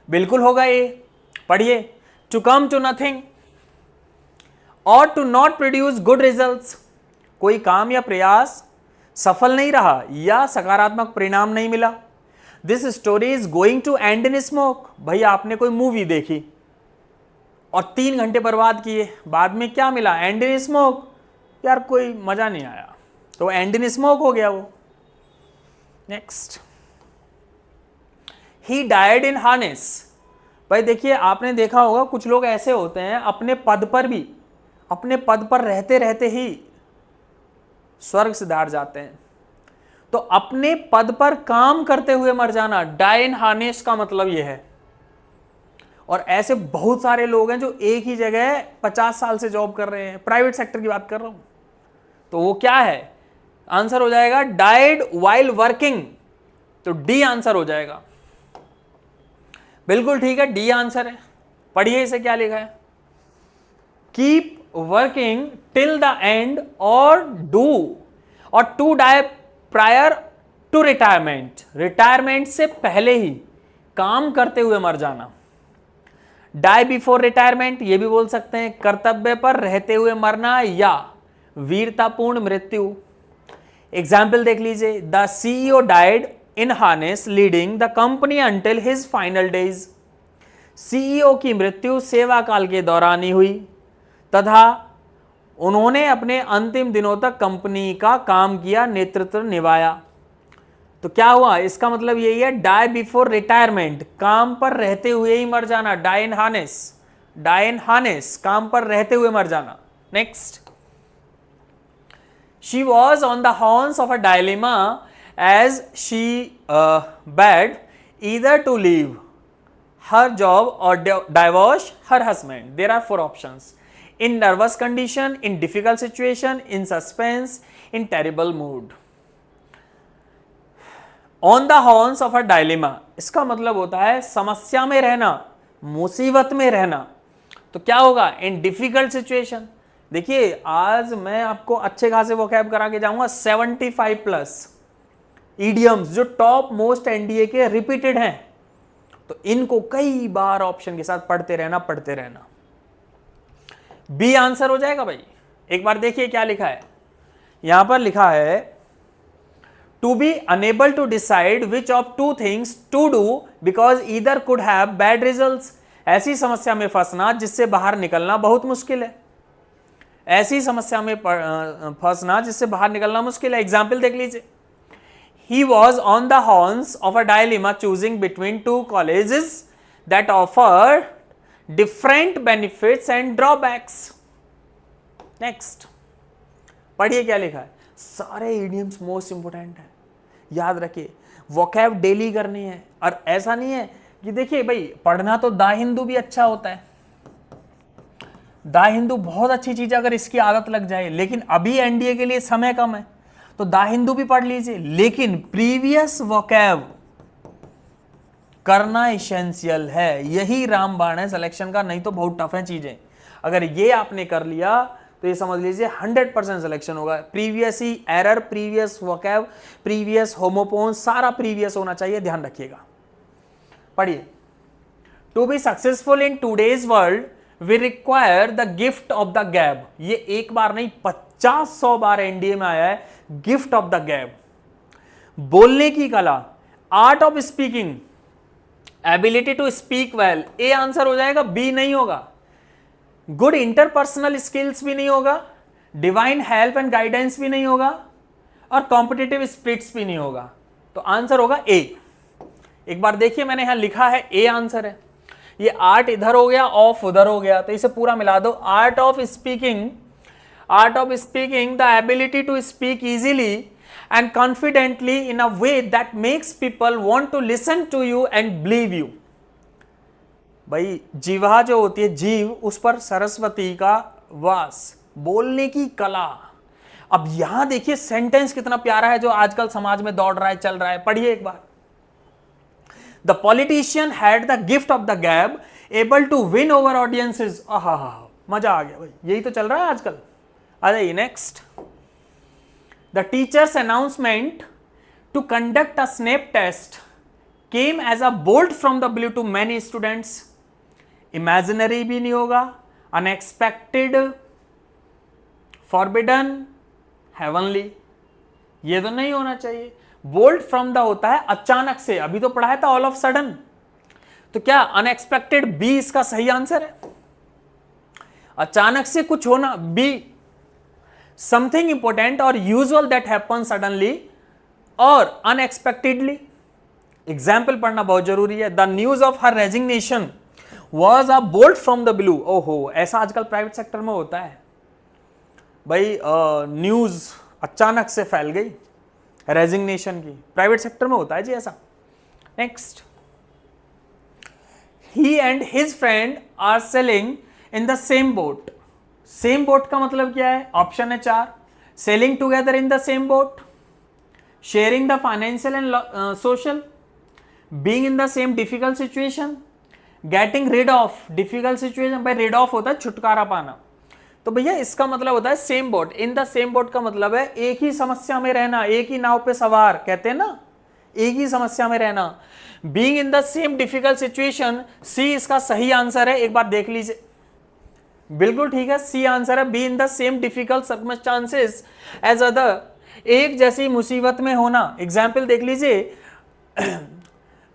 बिल्कुल होगा ए। पढ़िए, टू कम टू नथिंग, और to not produce good results, कोई काम या प्रयास सफल नहीं रहा या सकारात्मक परिणाम नहीं मिला। This story is going to end in smoke, भाई आपने कोई मूवी देखी और 3 घंटे बर्बाद किए, बाद में क्या मिला? एंड इन स्मोक, यार कोई मजा नहीं आया, तो एंड इन स्मोक हो गया वो। Next, he died in harness, भाई देखिए आपने देखा होगा कुछ लोग ऐसे होते हैं अपने पद पर भी, अपने पद पर रहते रहते ही स्वर्ग सिधार जाते हैं, तो अपने पद पर काम करते हुए मर जाना, डाई इन हार्नेस का मतलब यह है। और ऐसे बहुत सारे लोग हैं जो एक ही जगह 50 साल से जॉब कर रहे हैं, प्राइवेट सेक्टर की बात कर रहा हूं, तो वो क्या है? आंसर हो जाएगा डाइड वाइल वर्किंग, तो डी आंसर हो जाएगा। बिल्कुल ठीक है, डी आंसर है। पढ़िए इसे क्या लिखा है, keep working till the end और डू, और to die prior to retirement, retirement से पहले ही काम करते हुए मर जाना। डाई बिफोर रिटायरमेंट ये भी बोल सकते हैं, कर्तव्य पर रहते हुए मरना या वीरतापूर्ण मृत्यु। एग्जाम्पल देख लीजिए, the CEO died in harness leading the company until his final days, CEO की मृत्यु सेवा काल के दौरान ही हुई तथा उन्होंने अपने अंतिम दिनों तक कंपनी का काम किया, नेतृत्व निभाया। तो क्या हुआ? इसका मतलब यही है, डाई बिफोर रिटायरमेंट, काम पर रहते हुए ही मर जाना, die in harness, die in harness, काम पर रहते हुए मर जाना। Next, she was on the horns of a dilemma as she bad either to leave her job or divorce her husband. There are 4 options. In nervous condition, in difficult situation, in suspense, in terrible mood. On the horns of a dilemma, इसका मतलब होता है समस्या में रहना, मुसीबत में रहना. तो क्या होगा? इन डिफिकल्ट सिचुएशन. देखिए आज मैं आपको अच्छे खासे वोकैब करा के जाऊंगा 75 प्लस इडियम्स जो टॉप मोस्ट एनडीए के रिपीटेड हैं. तो इनको कई बार ऑप्शन के साथ पढ़ते रहना. बी आंसर हो जाएगा भाई. एक बार देखिए क्या लिखा है. यहां पर लिखा है to be unable to decide which of 2 things to do because either could have bad results. ऐसी समस्या में फंसना जिससे बाहर निकलना बहुत मुश्किल है. ऐसी समस्या में फंसना जिससे बाहर निकलना मुश्किल है. एग्जाम्पल देख लीजिए. He was on the horns of a dilemma choosing between 2 colleges that offered different benefits and drawbacks. Next. पढ़िए क्या लिखा है. सारे idioms मोस्ट इंपोर्टेंट है, याद रखिए. वोकैब डेली करनी है. और ऐसा नहीं है कि देखिए भाई पढ़ना तो दा हिंदू भी अच्छा होता है. दा हिंदू बहुत अच्छी चीज है अगर इसकी आदत लग जाए. लेकिन अभी एनडीए के लिए समय कम है तो दा हिंदू भी पढ़ लीजिए. लेकिन प्रीवियस वोकैब करना इसेंशियल है. यही रामबाण है सिलेक्शन का. नहीं तो बहुत टफ है चीजें. अगर ये आपने कर लिया तो ये समझ लीजिए 100% सिलेक्शन होगा. प्रीवियस ही error, previous vocab, previous homophone, सारा प्रीवियस होना चाहिए. ध्यान रखिएगा. पढ़िए. To be successful in today's world we require the gift of the gab. ये एक बार नहीं 50-100 बार एनडीए में आया है. गिफ्ट ऑफ द गैब, बोलने की कला, art of speaking, ability to speak well. A answer हो जाएगा. बी नहीं होगा. गुड इंटरपर्सनल स्किल्स भी नहीं होगा. डिवाइन हेल्प एंड गाइडेंस भी नहीं होगा. और कॉम्पिटिटिव स्पिरिट्स भी नहीं होगा. तो आंसर होगा ए. एक बार देखिए मैंने यहां लिखा है ए आंसर है. ये आर्ट इधर हो गया, ऑफ उधर हो गया, तो इसे पूरा मिला दो. Art of speaking, the ability to speak easily and confidently in a way that makes people want to listen to you and believe you. भाई जीवा जो होती है, जीव, उस पर सरस्वती का वास. बोलने की कला. अब यहां देखिए सेंटेंस कितना प्यारा है जो आजकल समाज में दौड़ रहा है, चल रहा है. पढ़िए एक बार. The politician had the gift of the gab, able to win over audiences. आहा, मजा आ गया भाई. यही तो चल रहा है आजकल. आ जाइए next. The teacher's announcement to conduct a snap test came as a bolt from the blue to many students. Imaginary भी नहीं होगा. अनएक्सपेक्टेड, फॉरबिडन, हेवनली, ये तो नहीं होना चाहिए. बोल्ट फ्रॉम द होता है अचानक से. अभी तो पढ़ाया था ऑल ऑफ सडन. तो क्या अनएक्सपेक्टेड बी इसका सही आंसर है. अचानक से कुछ होना बी. समथिंग इंपॉर्टेंट और यूजुअल दैट हैपन सडनली और अनएक्सपेक्टेडली. एग्जाम्पल पढ़ना बहुत जरूरी है. The news of her resignation was a bolt from the blue. ओहो, ऐसा आजकल प्राइवेट सेक्टर में होता है भाई. न्यूज अचानक से फैल गई रेजिग्नेशन की. प्राइवेट सेक्टर में होता है जी ऐसा. Next. He and his friend are sailing in the same boat. Same boat का मतलब क्या है? ऑप्शन है 4. Sailing together in the same boat, sharing the financial and social, being in the same difficult situation, getting rid of difficult situation. भाई rid of होता है छुटकारा पाना. तो भैया इसका मतलब होता है same boat. In the same boat का मतलब है एक ही समस्या में रहना, एक ही नाव पे सवार, कहते हैं ना, एक ही समस्या में रहना. Being in the same difficult situation, C इसका सही आंसर है. एक बार देख लीजिए. बिल्कुल ठीक है, सी आंसर है. B in the same difficult circumstances as other, एक जैसी मुसीबत में होना. एग्जाम्पल देख लीजिए.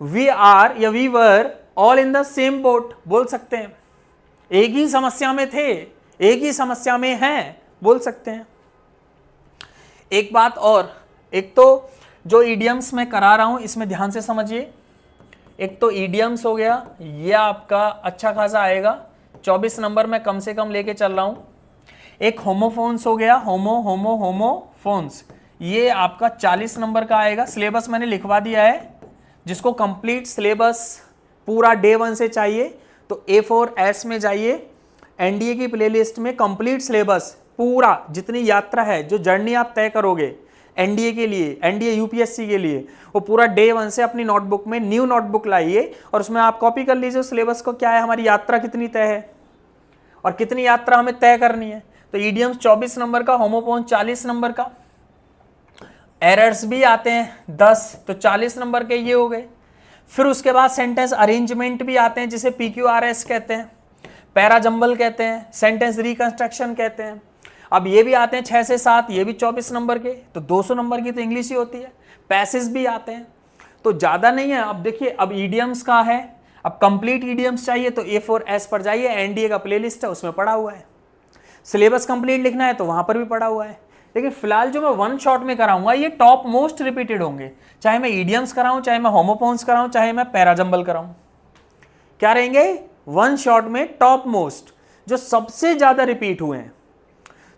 वी आर या we were all in the same boat बोल सकते हैं. एक ही समस्या में थे, एक ही समस्या में हैं बोल सकते हैं. एक बात और, एक तो जो इडियम्स मैं करा रहा हूं इसमें ध्यान से समझिए. एक तो इडियम्स हो गया, ये आपका अच्छा खासा आएगा. 24 नंबर में कम से कम लेके चल रहा हूं. एक होमोफोन्स हो गया, होमोफोन्स, ये आपका 40 नंबर का आएगा. सिलेबस मैंने लिखवा दिया है जिसको कंप्लीट सिलेबस पूरा डे 1 से चाहिए तो A4S में जाइए, एनडीए की प्लेलिस्ट में कंप्लीट सिलेबस पूरा जितनी यात्रा है, जो जर्नी आप तय करोगे एनडीए के लिए, एनडीए यूपीएससी के लिए, वो पूरा डे 1 से अपनी नोटबुक में न्यू नोटबुक लाइए और उसमें आप कॉपी कर लीजिए उस सिलेबस को, क्या है हमारी यात्रा कितनी तय है और कितनी यात्रा हमें तय करनी है। तो ईडियम्स 24 नंबर का, होमोफोन 40 नंबर का, एरर्स भी आते हैं 10, तो 40 नंबर के ये हो गए। फिर उसके बाद सेंटेंस अरेंजमेंट भी आते हैं जिसे PQRS कहते हैं, पैरा जंबल कहते हैं, सेंटेंस रिकंस्ट्रक्शन कहते हैं। अब ये भी आते हैं 6 से 7, ये भी 24 नंबर के, तो 200 नंबर की तो इंग्लिश ही होती है। पैसेज भी आते हैं, तो ज़्यादा नहीं है। अब देखिए, अब ईडियम्स का है, अब कंप्लीट ईडियम्स चाहिए तो A4S पर जाइए, एनडीए का प्लेलिस्ट है उसमें पड़ा हुआ है। सिलेबस कंप्लीट लिखना है तो वहाँ पर भी पड़ा हुआ है। लेकिन फिलहाल जो मैं वन शॉट में कराऊंगा ये टॉप मोस्ट रिपीटेड होंगे, चाहे मैं ईडियम्स कराऊं, चाहे मैं होमोफोन्स कराऊं, चाहे मैं पैराजंबल कराऊं, क्या रहेंगे वन शॉट में टॉप मोस्ट, जो सबसे ज्यादा रिपीट हुए हैं।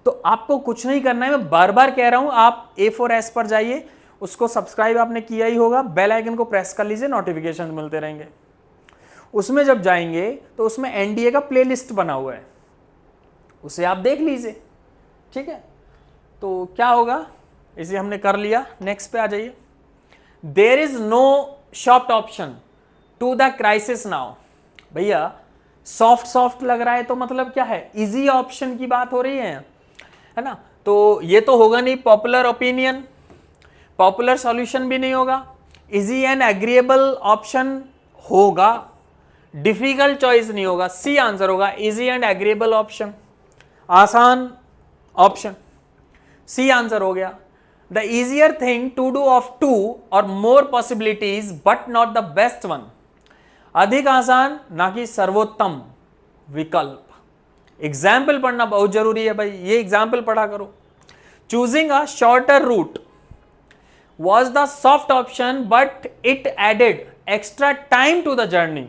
तो आपको कुछ नहीं करना है, मैं बार बार कह रहा हूं, आप A4S पर जाइए, उसको सब्सक्राइब आपने किया ही होगा, बेल आइकन को प्रेस कर लीजिए, नोटिफिकेशन मिलते रहेंगे। उसमें जब जाएंगे तो उसमें एनडीए का प्लेलिस्ट बना हुआ है, उसे आप देख लीजिए, ठीक है। तो क्या होगा, इसे हमने कर लिया, नेक्स्ट पे आ जाइए। There is no soft option to the crisis now. भैया सॉफ्ट लग रहा है तो मतलब क्या है, इजी ऑप्शन की बात हो रही है ना। तो ये तो होगा नहीं पॉपुलर ओपिनियन, पॉपुलर सॉल्यूशन भी नहीं होगा, इजी एंड एग्रीएबल ऑप्शन होगा, डिफिकल्ट चॉइस नहीं होगा। सी आंसर होगा, इजी एंड एग्रीएबल ऑप्शन, आसान ऑप्शन, सी आंसर हो गया। The easier thing to do of 2 और more possibilities but not the best one. अधिक आसान ना कि सर्वोत्तम विकल्प। एग्जाम्पल पढ़ना बहुत जरूरी है भाई, ये एग्जाम्पल पढ़ा करो। Choosing a shorter route was the soft option but it added extra time to the journey.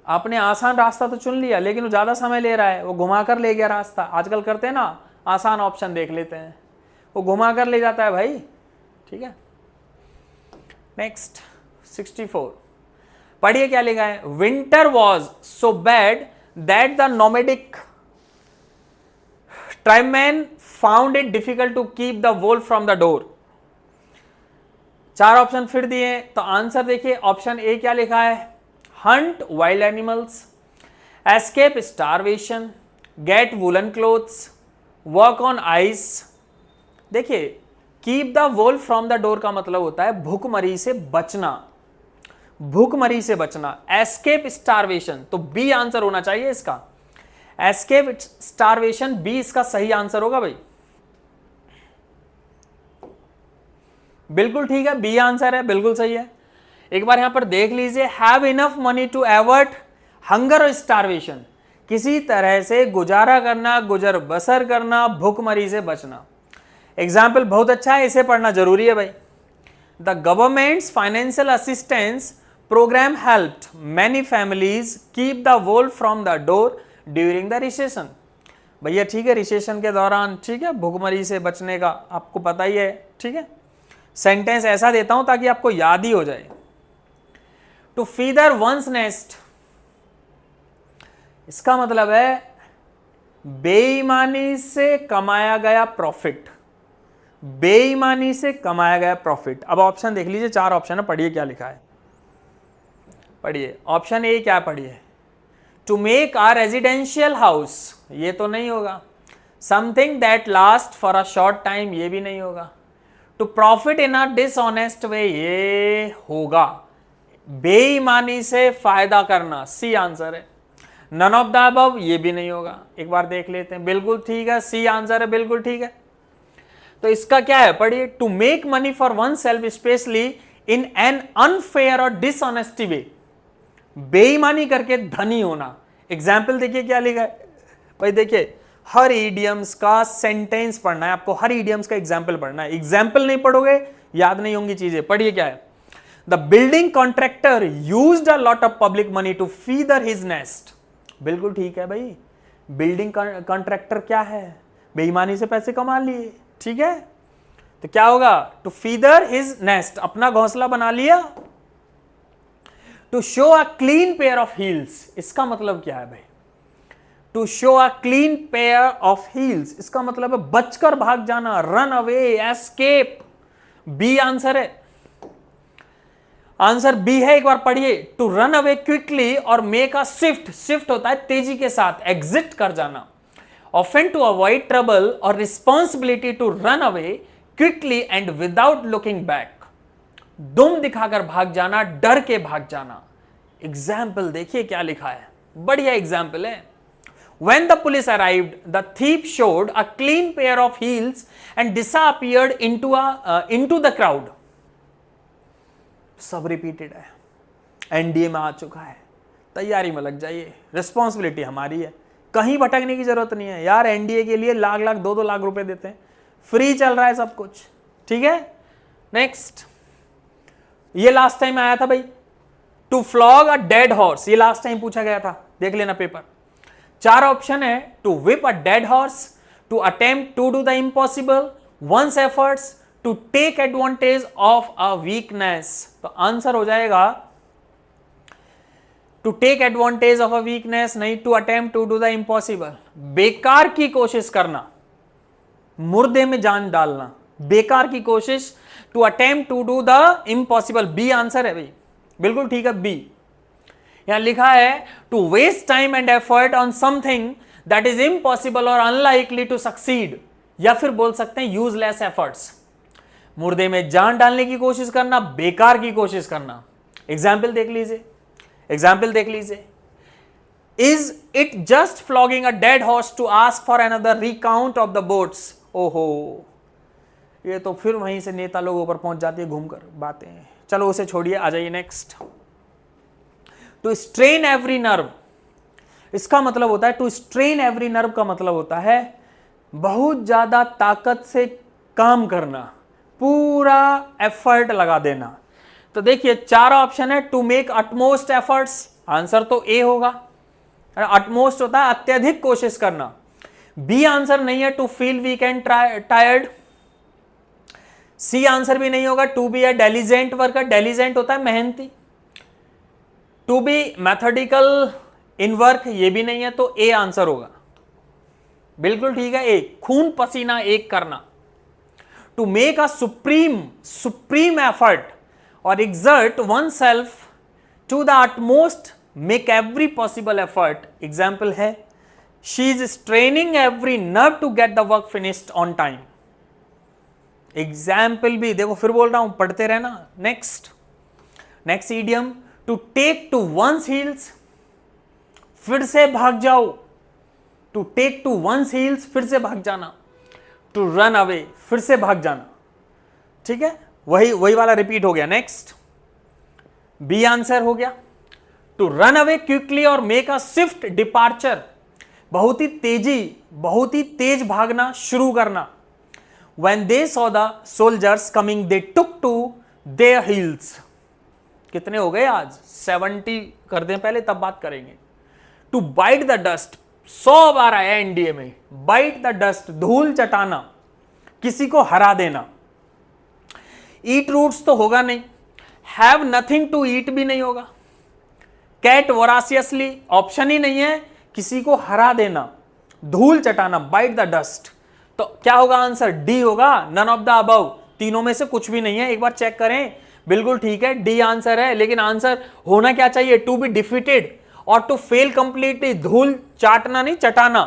आपने आसान रास्ता तो चुन लिया लेकिन वो ज्यादा समय ले रहा है, वो घुमाकर ले गया रास्ता। आजकल करते हैं ना, आसान ऑप्शन देख लेते हैं, वो घुमा कर ले जाता है भाई, ठीक है। नेक्स्ट 64 पढ़िए क्या लिखा है। Winter was so bad that the nomadic tribesman found it difficult to keep the wolf from the door. 4 option फिर दिए, तो आंसर देखिए। ऑप्शन ए क्या लिखा है, hunt wild animals, escape starvation, get woollen clothes, work on ice. देखिए, keep the wolf from the door का मतलब होता है भूखमरी से बचना, भूखमरी से बचना। एस्केप स्टारवेशन, तो बी आंसर होना चाहिए इसका। एस्केप स्टारवेशन बी इसका सही आंसर होगा भाई, बिल्कुल ठीक है, बी आंसर है, बिल्कुल सही है। एक बार यहां पर देख लीजिए, have enough money to avert hunger और स्टारवेशन, किसी तरह से गुजारा करना, गुजर बसर करना, भूखमरी से बचना। एग्जाम्पल बहुत अच्छा है, इसे पढ़ना जरूरी है भाई। The government's financial assistance programme helped many families keep the wolf from the door during the recession. भैया ठीक है, रिसेशन के दौरान, ठीक है, भूखमरी से बचने का आपको पता ही है, ठीक है। सेंटेंस ऐसा देता हूं ताकि आपको याद ही हो जाए। टू फीदर वंस नेस्ट, इसका मतलब है बेईमानी से कमाया गया प्रॉफिट, बेईमानी से कमाया गया प्रॉफिट। अब ऑप्शन देख लीजिए, 4 ऑप्शन है, पढ़िए क्या लिखा है, पढ़िए। ऑप्शन ए क्या पढ़िए, to make a residential house, ये तो नहीं होगा। Something that last for a short time, ये भी नहीं होगा। To profit in a dishonest way, ये होगा। बेईमानी से फायदा करना, सी आंसर है। नन ऑफ द अबव, ये भी नहीं होगा। एक बार देख लेते हैं, बिल्कुल ठीक है, सी आंसर है, बिल्कुल ठीक है। तो इसका क्या है, पढ़िए। To make money for one self specially in an unfair और डिसऑनेस्टी वे, बेईमानी करके धनी होना। एग्जाम्पल देखिए क्या लिखा है भाई, देखिए हर इडियम्स का सेंटेंस पढ़ना है आपको, हर इडियम्स का एग्जाम्पल पढ़ना है। एग्जाम्पल नहीं पढ़ोगे याद नहीं होंगी चीजें। पढ़िए क्या है, the building contractor used a lot of public money to feather his nest. बिल्कुल ठीक है भाई, बिल्डिंग कॉन्ट्रैक्टर क्या है, बेईमानी से पैसे कमा लिए, ठीक है। तो क्या होगा? टू फीदर हिज नेस्ट, अपना घोंसला बना लिया। To show a clean pair of heels, इसका मतलब क्या है भाई? To show a clean pair of heels, इसका मतलब है बचकर भाग जाना, run away, escape. B answer है, आंसर बी है, एक बार पढ़िए। टू रन अवे क्विकली और मेक अ स्विफ्ट, स्विफ्ट होता है तेजी के साथ, एग्जिट कर जाना। ऑफन टू अवॉइड ट्रबल और responsibility to run away quickly and without looking back, दुम दिखाकर भाग जाना, डर के भाग जाना। एग्जाम्पल देखिए क्या लिखा है, बढ़िया एग्जाम्पल है। When the police arrived, the thief showed a clean pair of heels and disappeared into the crowd. सब रिपीटेड है, एनडीए में आ चुका है, तैयारी में लग जाइए, रिस्पॉन्सिबिलिटी हमारी है, कहीं भटकने की जरूरत नहीं है यार। एनडीए के लिए लाख लाख 2-2 लाख रुपए देते हैं, फ्री चल रहा है सब कुछ, ठीक है। नेक्स्ट, ये लास्ट टाइम आया था भाई, to flog a dead horse, ये लास्ट टाइम पूछा गया था, देख लेना पेपर। 4 ऑप्शन है, to whip a dead horse, to attempt to do the impossible, one's efforts, to take advantage of a weakness। तो आंसर हो जाएगा to take advantage of a weakness, नहीं to attempt to do the impossible, बेकार की कोशिश करना, मुर्दे में जान डालना, बेकार की कोशिश, to attempt to do the impossible, B answer है भाई, बिल्कुल ठीक है बी। यहां लिखा है to waste time and effort on something that is impossible और अनलाइकली टू सक्सीड, या फिर बोल सकते हैं यूजलेस एफर्ट्स, मुर्दे में जान डालने की कोशिश करना, बेकार की कोशिश करना। एग्जाम्पल देख लीजिए, एग्जाम्पल देख लीजिए। Is it just flogging a dead horse to ask for another recount of the boats. ओहो, ये तो फिर वहीं से नेता लोगों पर पहुंच जाती है घूमकर बातें, चलो उसे छोड़िए, आ जाइए next. To strain every nerve, इसका मतलब होता है, टू स्ट्रेन एवरी नर्व का मतलब होता है बहुत ज्यादा ताकत से काम करना, पूरा एफर्ट लगा देना। तो देखिए 4 ऑप्शन है, to make utmost efforts, answer तो ए होगा, अटमोस्ट होता है अत्यधिक कोशिश करना। बी आंसर नहीं है, to feel weak and tired. C answer भी नहीं होगा, to be a diligent worker, diligent होता है मेहनती। To be methodical in work, ये भी नहीं है, तो ए आंसर होगा, बिल्कुल ठीक है ए, खून पसीना एक करना। To make a supreme effort और exert one self to the utmost, make every possible effort. Example है, she is straining every nerve to get the work finished on time. Example भी देखो, फिर बोल रहा हूं, पढ़ते रहना। Next idiom, to take to one's heels, फिर से भाग जाओ, to take to one's heels, फिर से भाग जाना। टू रन अवे, फिर से भाग जाना, ठीक है, वही वाला रिपीट हो गया। नेक्स्ट बी आंसर हो गया, टू रन अवे क्विकली और मेक अ स्विफ्ट डिपार्चर, बहुत ही तेज भागना शुरू करना। When they saw the soldiers coming, they took to their heels। कितने हो गए आज? 70 कर दें पहले, तब बात करेंगे। टू बाइट द डस्ट, 100 बार आया एनडीए में, बाइट द डस्ट, धूल चटाना, किसी को हरा देना। ईट रूट्स तो होगा नहीं, हैव नथिंग टू ईट भी नहीं होगा, कैट वोरासियसली ऑप्शन ही नहीं है, किसी को हरा देना, धूल चटाना, बाइट द डस्ट। तो क्या होगा आंसर? डी होगा, नन ऑफ द अबव, तीनों में से कुछ भी नहीं है, एक बार चेक करें, बिल्कुल ठीक है डी आंसर है। लेकिन आंसर होना क्या चाहिए? टू बी डिफीटेड और टू फेल कंप्लीटली, धूल चाटना नहीं चटाना,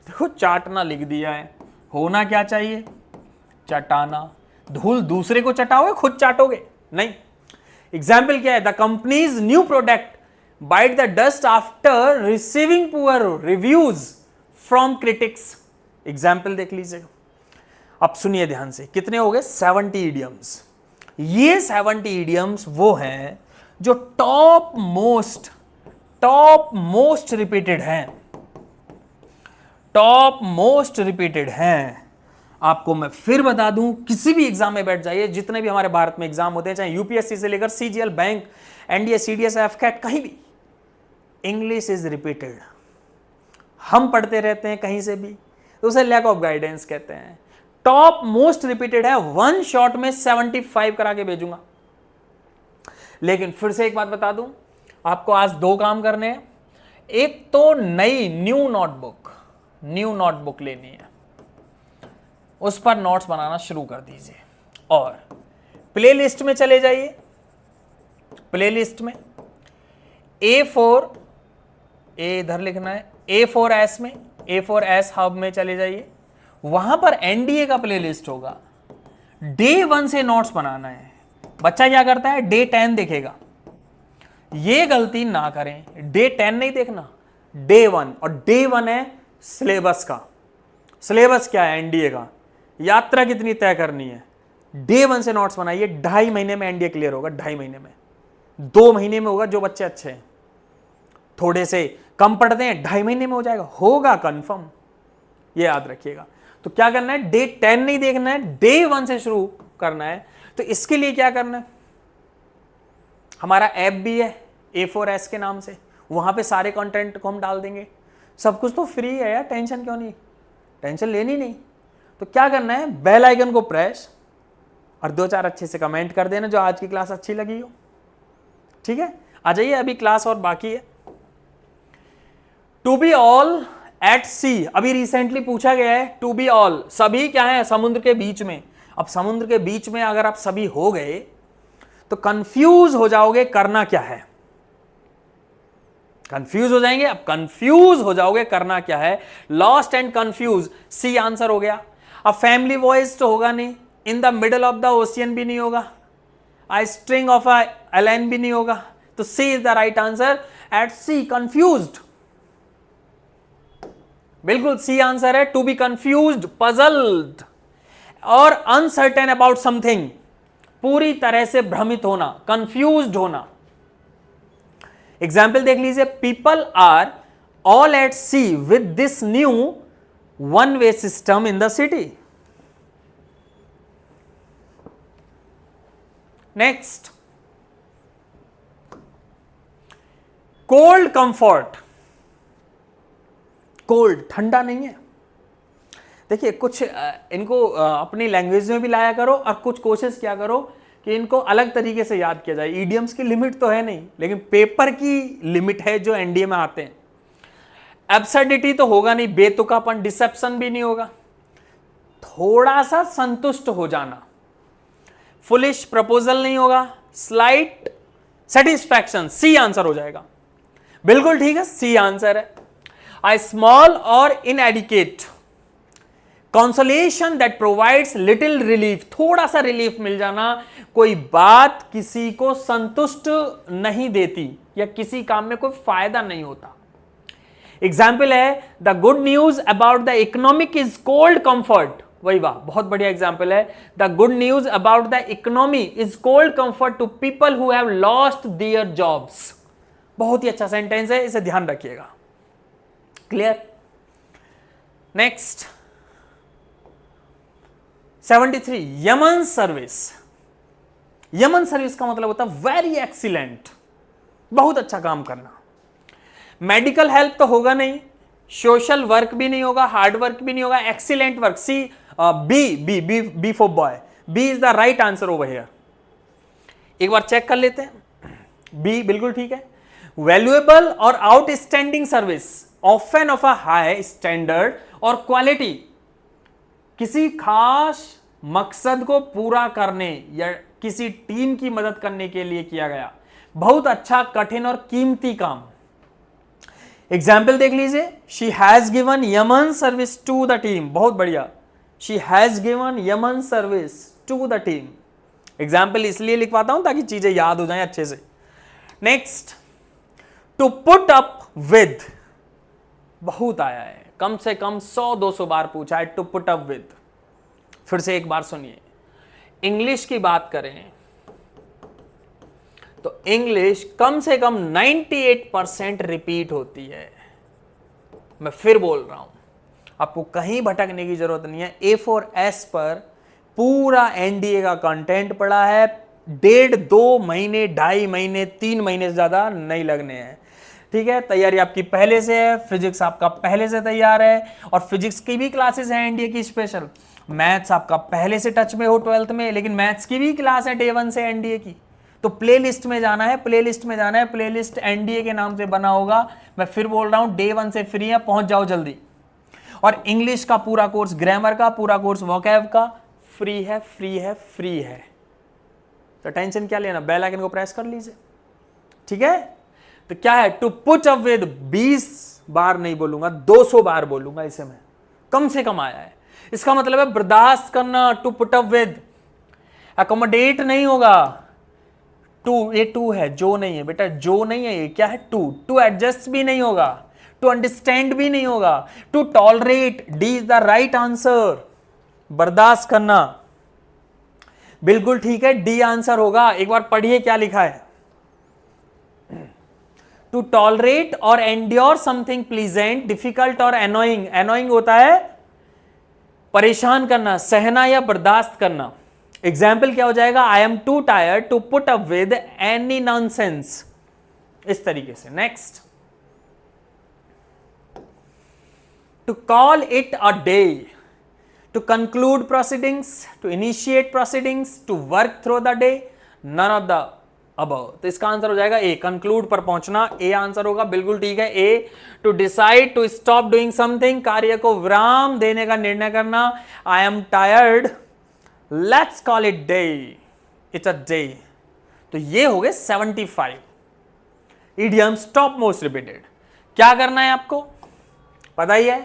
देखो चाटना लिख दिया है, होना क्या चाहिए? चटाना। धूल दूसरे को चटाओगे, खुद चाटोगे नहीं। एग्जाम्पल क्या है? The company's new product bite the dust after receiving poor reviews from critics. Example देख लीजिएगा। अब सुनिए ध्यान से, कितने हो गए? 70 इडियम्स। ये 70 इडियम्स वो हैं जो टॉप मोस्ट रिपीटेड हैं, टॉप मोस्ट रिपीटेड हैं। आपको मैं फिर बता दूं, किसी भी एग्जाम में बैठ जाइए, जितने भी हमारे भारत में एग्जाम होते हैं, चाहे यूपीएससी से लेकर सीजीएल, बैंक, एनडीए, सीडीएस, एफकेट, कहीं भी इंग्लिश इज रिपीटेड। हम पढ़ते रहते हैं कहीं से भी, तो उसे लैक ऑफ गाइडेंस कहते हैं। टॉप मोस्ट रिपीटेड है, वन शॉट में 75 करा के भेजूंगा। लेकिन फिर से एक बात बता दूं, आपको आज दो काम करने हैं। एक तो नई न्यू नोटबुक लेनी है, उस पर नोट्स बनाना शुरू कर दीजिए, और प्लेलिस्ट में चले जाइए। प्लेलिस्ट में A4, ए इधर लिखना है, A4S में, A4S हब में चले जाइए। वहां पर एनडीए का प्लेलिस्ट होगा। डे 1 से नोट्स बनाना है। बच्चा क्या करता है, डे 10 देखेगा। ये गलती ना करें, डे 10 नहीं देखना, डे 1। और डे 1 है सिलेबस का। सिलेबस क्या है एनडीए का, यात्रा कितनी तय करनी है। डे 1 से नोट्स बनाइए। 2.5 महीने में एनडीए क्लियर होगा, 2.5 महीने में। 2 महीने में होगा जो बच्चे अच्छे हैं, थोड़े से कम पढ़ते हैं, 2.5 महीने में हो जाएगा, होगा कंफर्म, ये याद रखिएगा। तो क्या करना है, डे 10 नहीं देखना है, डे 1 से शुरू करना है। तो इसके लिए क्या करना है, हमारा ऐप भी है A4S के नाम से, वहां पे सारे कंटेंट को हम डाल देंगे। सब कुछ तो फ्री है यार, टेंशन क्यों नहीं, टेंशन लेनी नहीं। तो क्या करना है, बेल आइकन को प्रेस और 2-4 अच्छे से कमेंट कर देना जो आज की क्लास अच्छी लगी हो। ठीक है, आ जाइए, अभी क्लास और बाकी है। टू बी ऑल एट सी, अभी रिसेंटली पूछा गया है, टू बी ऑल, सभी क्या है, समुद्र के बीच में। अब समुद्र के बीच में अगर आप सभी हो गए तो कंफ्यूज हो जाओगे, करना क्या है, कंफ्यूज हो जाएंगे। अब कंफ्यूज हो जाओगे, करना क्या है, lost and confuse, C answer हो गया। अब फैमिली वॉइस तो होगा नहीं, in the middle of the ocean भी नहीं होगा, I string of a alien भी नहीं होगा, तो C is the right answer. At sea confused, बिल्कुल सी आंसर है। टू बी कंफ्यूज्ड, पजल्ड और अनसर्टेन अबाउट समथिंग, पूरी तरह से भ्रमित होना, कंफ्यूज्ड होना। एग्जाम्पल देख लीजिए, people are all at sea with this new one way system in the city. Next, cold comfort, cold ठंडा नहीं है। देखिए कुछ इनको अपनी लैंग्वेज में भी लाया करो, और कुछ कोशिश क्या करो कि इनको अलग तरीके से याद किया जाए। ईडियम्स की लिमिट तो है नहीं, लेकिन पेपर की लिमिट है जो एनडीए में आते हैं। एब्सर्डिटी तो होगा नहीं, बेतुकापन, डिसेप्शन भी नहीं होगा, थोड़ा सा संतुष्ट हो जाना, फुलिश प्रपोजल नहीं होगा, स्लाइट सेटिस्फैक्शन, सी आंसर हो जाएगा। बिल्कुल ठीक है, सी आंसर है। A small or inadequate consolation that provides little relief, थोड़ा सा रिलीफ मिल जाना, कोई बात किसी को संतुष्ट नहीं देती या किसी काम में कोई फायदा नहीं होता। एग्जाम्पल है, the good news about the economic is cold comfort, वही वाह, बहुत बढ़िया एग्जाम्पल है। The good news about the economy is cold comfort to people who have lost their jobs. बहुत ही अच्छा सेंटेंस है, इसे ध्यान रखिएगा। Clear? Next 73, yeoman service. Yeoman service का मतलब होता है वेरी एक्सीलेंट, बहुत अच्छा काम करना। मेडिकल हेल्प तो होगा नहीं, सोशल वर्क भी नहीं होगा, हार्ड वर्क भी नहीं होगा, excellent work, C B B B B for boy, B is the right answer over here. एक बार चेक कर लेते हैं, बी बिल्कुल ठीक है। वैल्यूएबल और outstanding service, often of a high standard और क्वालिटी, किसी खास मकसद को पूरा करने या किसी टीम की मदद करने के लिए किया गया बहुत अच्छा, कठिन और कीमती काम। एग्जाम्पल देख लीजिए, she has given yeoman service to the team, बहुत बढ़िया, she has given yeoman service to the team. Example इसलिए लिखवाता हूं ताकि चीजें याद हो जाएं अच्छे से। Next, to put up with, बहुत आया है, कम से कम 100-200 बार पूछा है, टू पुट अप विद। फिर से एक बार सुनिए, इंग्लिश की बात करें तो इंग्लिश कम से कम 98% रिपीट होती है। मैं फिर बोल रहा हूं, आपको कहीं भटकने की जरूरत नहीं है। A4S पर पूरा एनडीए का कंटेंट पड़ा है, 1.5-2 महीने, 2.5 महीने, 3 महीने से ज्यादा नहीं लगने हैं। ठीक है, तैयारी आपकी पहले से है, फिजिक्स आपका पहले से तैयार है, और फिजिक्स की भी क्लासेस हैं एनडीए की स्पेशल। मैथ्स आपका पहले से टच में हो 12th में, लेकिन मैथ्स की भी क्लास है डे 1 से एनडीए की। तो प्लेलिस्ट में जाना है, प्लेलिस्ट में जाना है, प्लेलिस्ट एनडीए के नाम से बना होगा। मैं फिर बोल रहा हूं, डे 1 से फ्री है, पहुंच जाओ जल्दी। और इंग्लिश का पूरा कोर्स, ग्रामर का पूरा कोर्स, वोकैब का फ्री है, फ्री है, फ्री है। तो टेंशन क्या लेना, बेल आइकन को प्रेस कर लीजिए, ठीक है। तो क्या है, टू पुट अप विद, 20 बार नहीं बोलूंगा, 200 बार बोलूंगा इसे मैं, कम से कम आया है। इसका मतलब है बर्दाश्त करना, to put up with. Accommodate नहीं होगा, टू, ये टू है, जो नहीं है बेटा, जो नहीं है, ये क्या है, टू। टू एडजस्ट भी नहीं होगा, टू अंडरस्टैंड भी नहीं होगा, to tolerate, D is the right answer. बर्दाश्त करना, बिल्कुल ठीक है, डी आंसर होगा। एक बार पढ़िए क्या लिखा है, टू टॉलरेट और एंड्योर समथिंग प्लीजेंट, डिफिकल्ट और एनोइंग। एनोइंग होता है परेशान करना, सहना या बर्दाश्त करना। एग्जाम्पल क्या हो जाएगा, I am too tired to put up with any nonsense, इस तरीके से। Next, to call it a day, to conclude proceedings, to initiate proceedings, to work through the day, none of the above. तो इसका answer हो जाएगा ए, conclude पर पहुंचना, A answer होगा, बिल्कुल ठीक है, A. To decide to stop doing something, कार्य को विराम देने का निर्णय करना। I am tired, let's call it day, it's a day. तो ये हो गए 75 इडियम्स टॉप मोस्ट रिपीटेड। क्या करना है आपको पता ही है।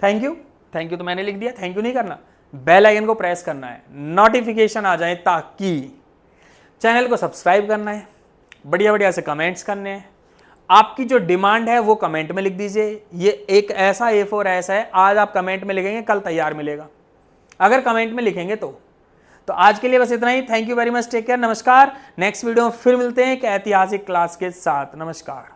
थैंक यू, थैंक यू तो मैंने लिख दिया, थैंक यू नहीं करना, बेल आइकन को प्रेस करना है, नोटिफिकेशन आ जाए, ताकि चैनल को सब्सक्राइब करना है, बढ़िया बढ़िया से कमेंट्स करने हैं। आपकी जो डिमांड है वो कमेंट में लिख दीजिए। ये एक ऐसा A4 ऐसा है, आज आप कमेंट में लिखेंगे, कल तैयार मिलेगा, अगर कमेंट में लिखेंगे तो आज के लिए बस इतना ही। Thank you very much, take care, नमस्कार। नेक्स्ट वीडियो में फिर मिलते हैं एक ऐतिहासिक क्लास के साथ। नमस्कार।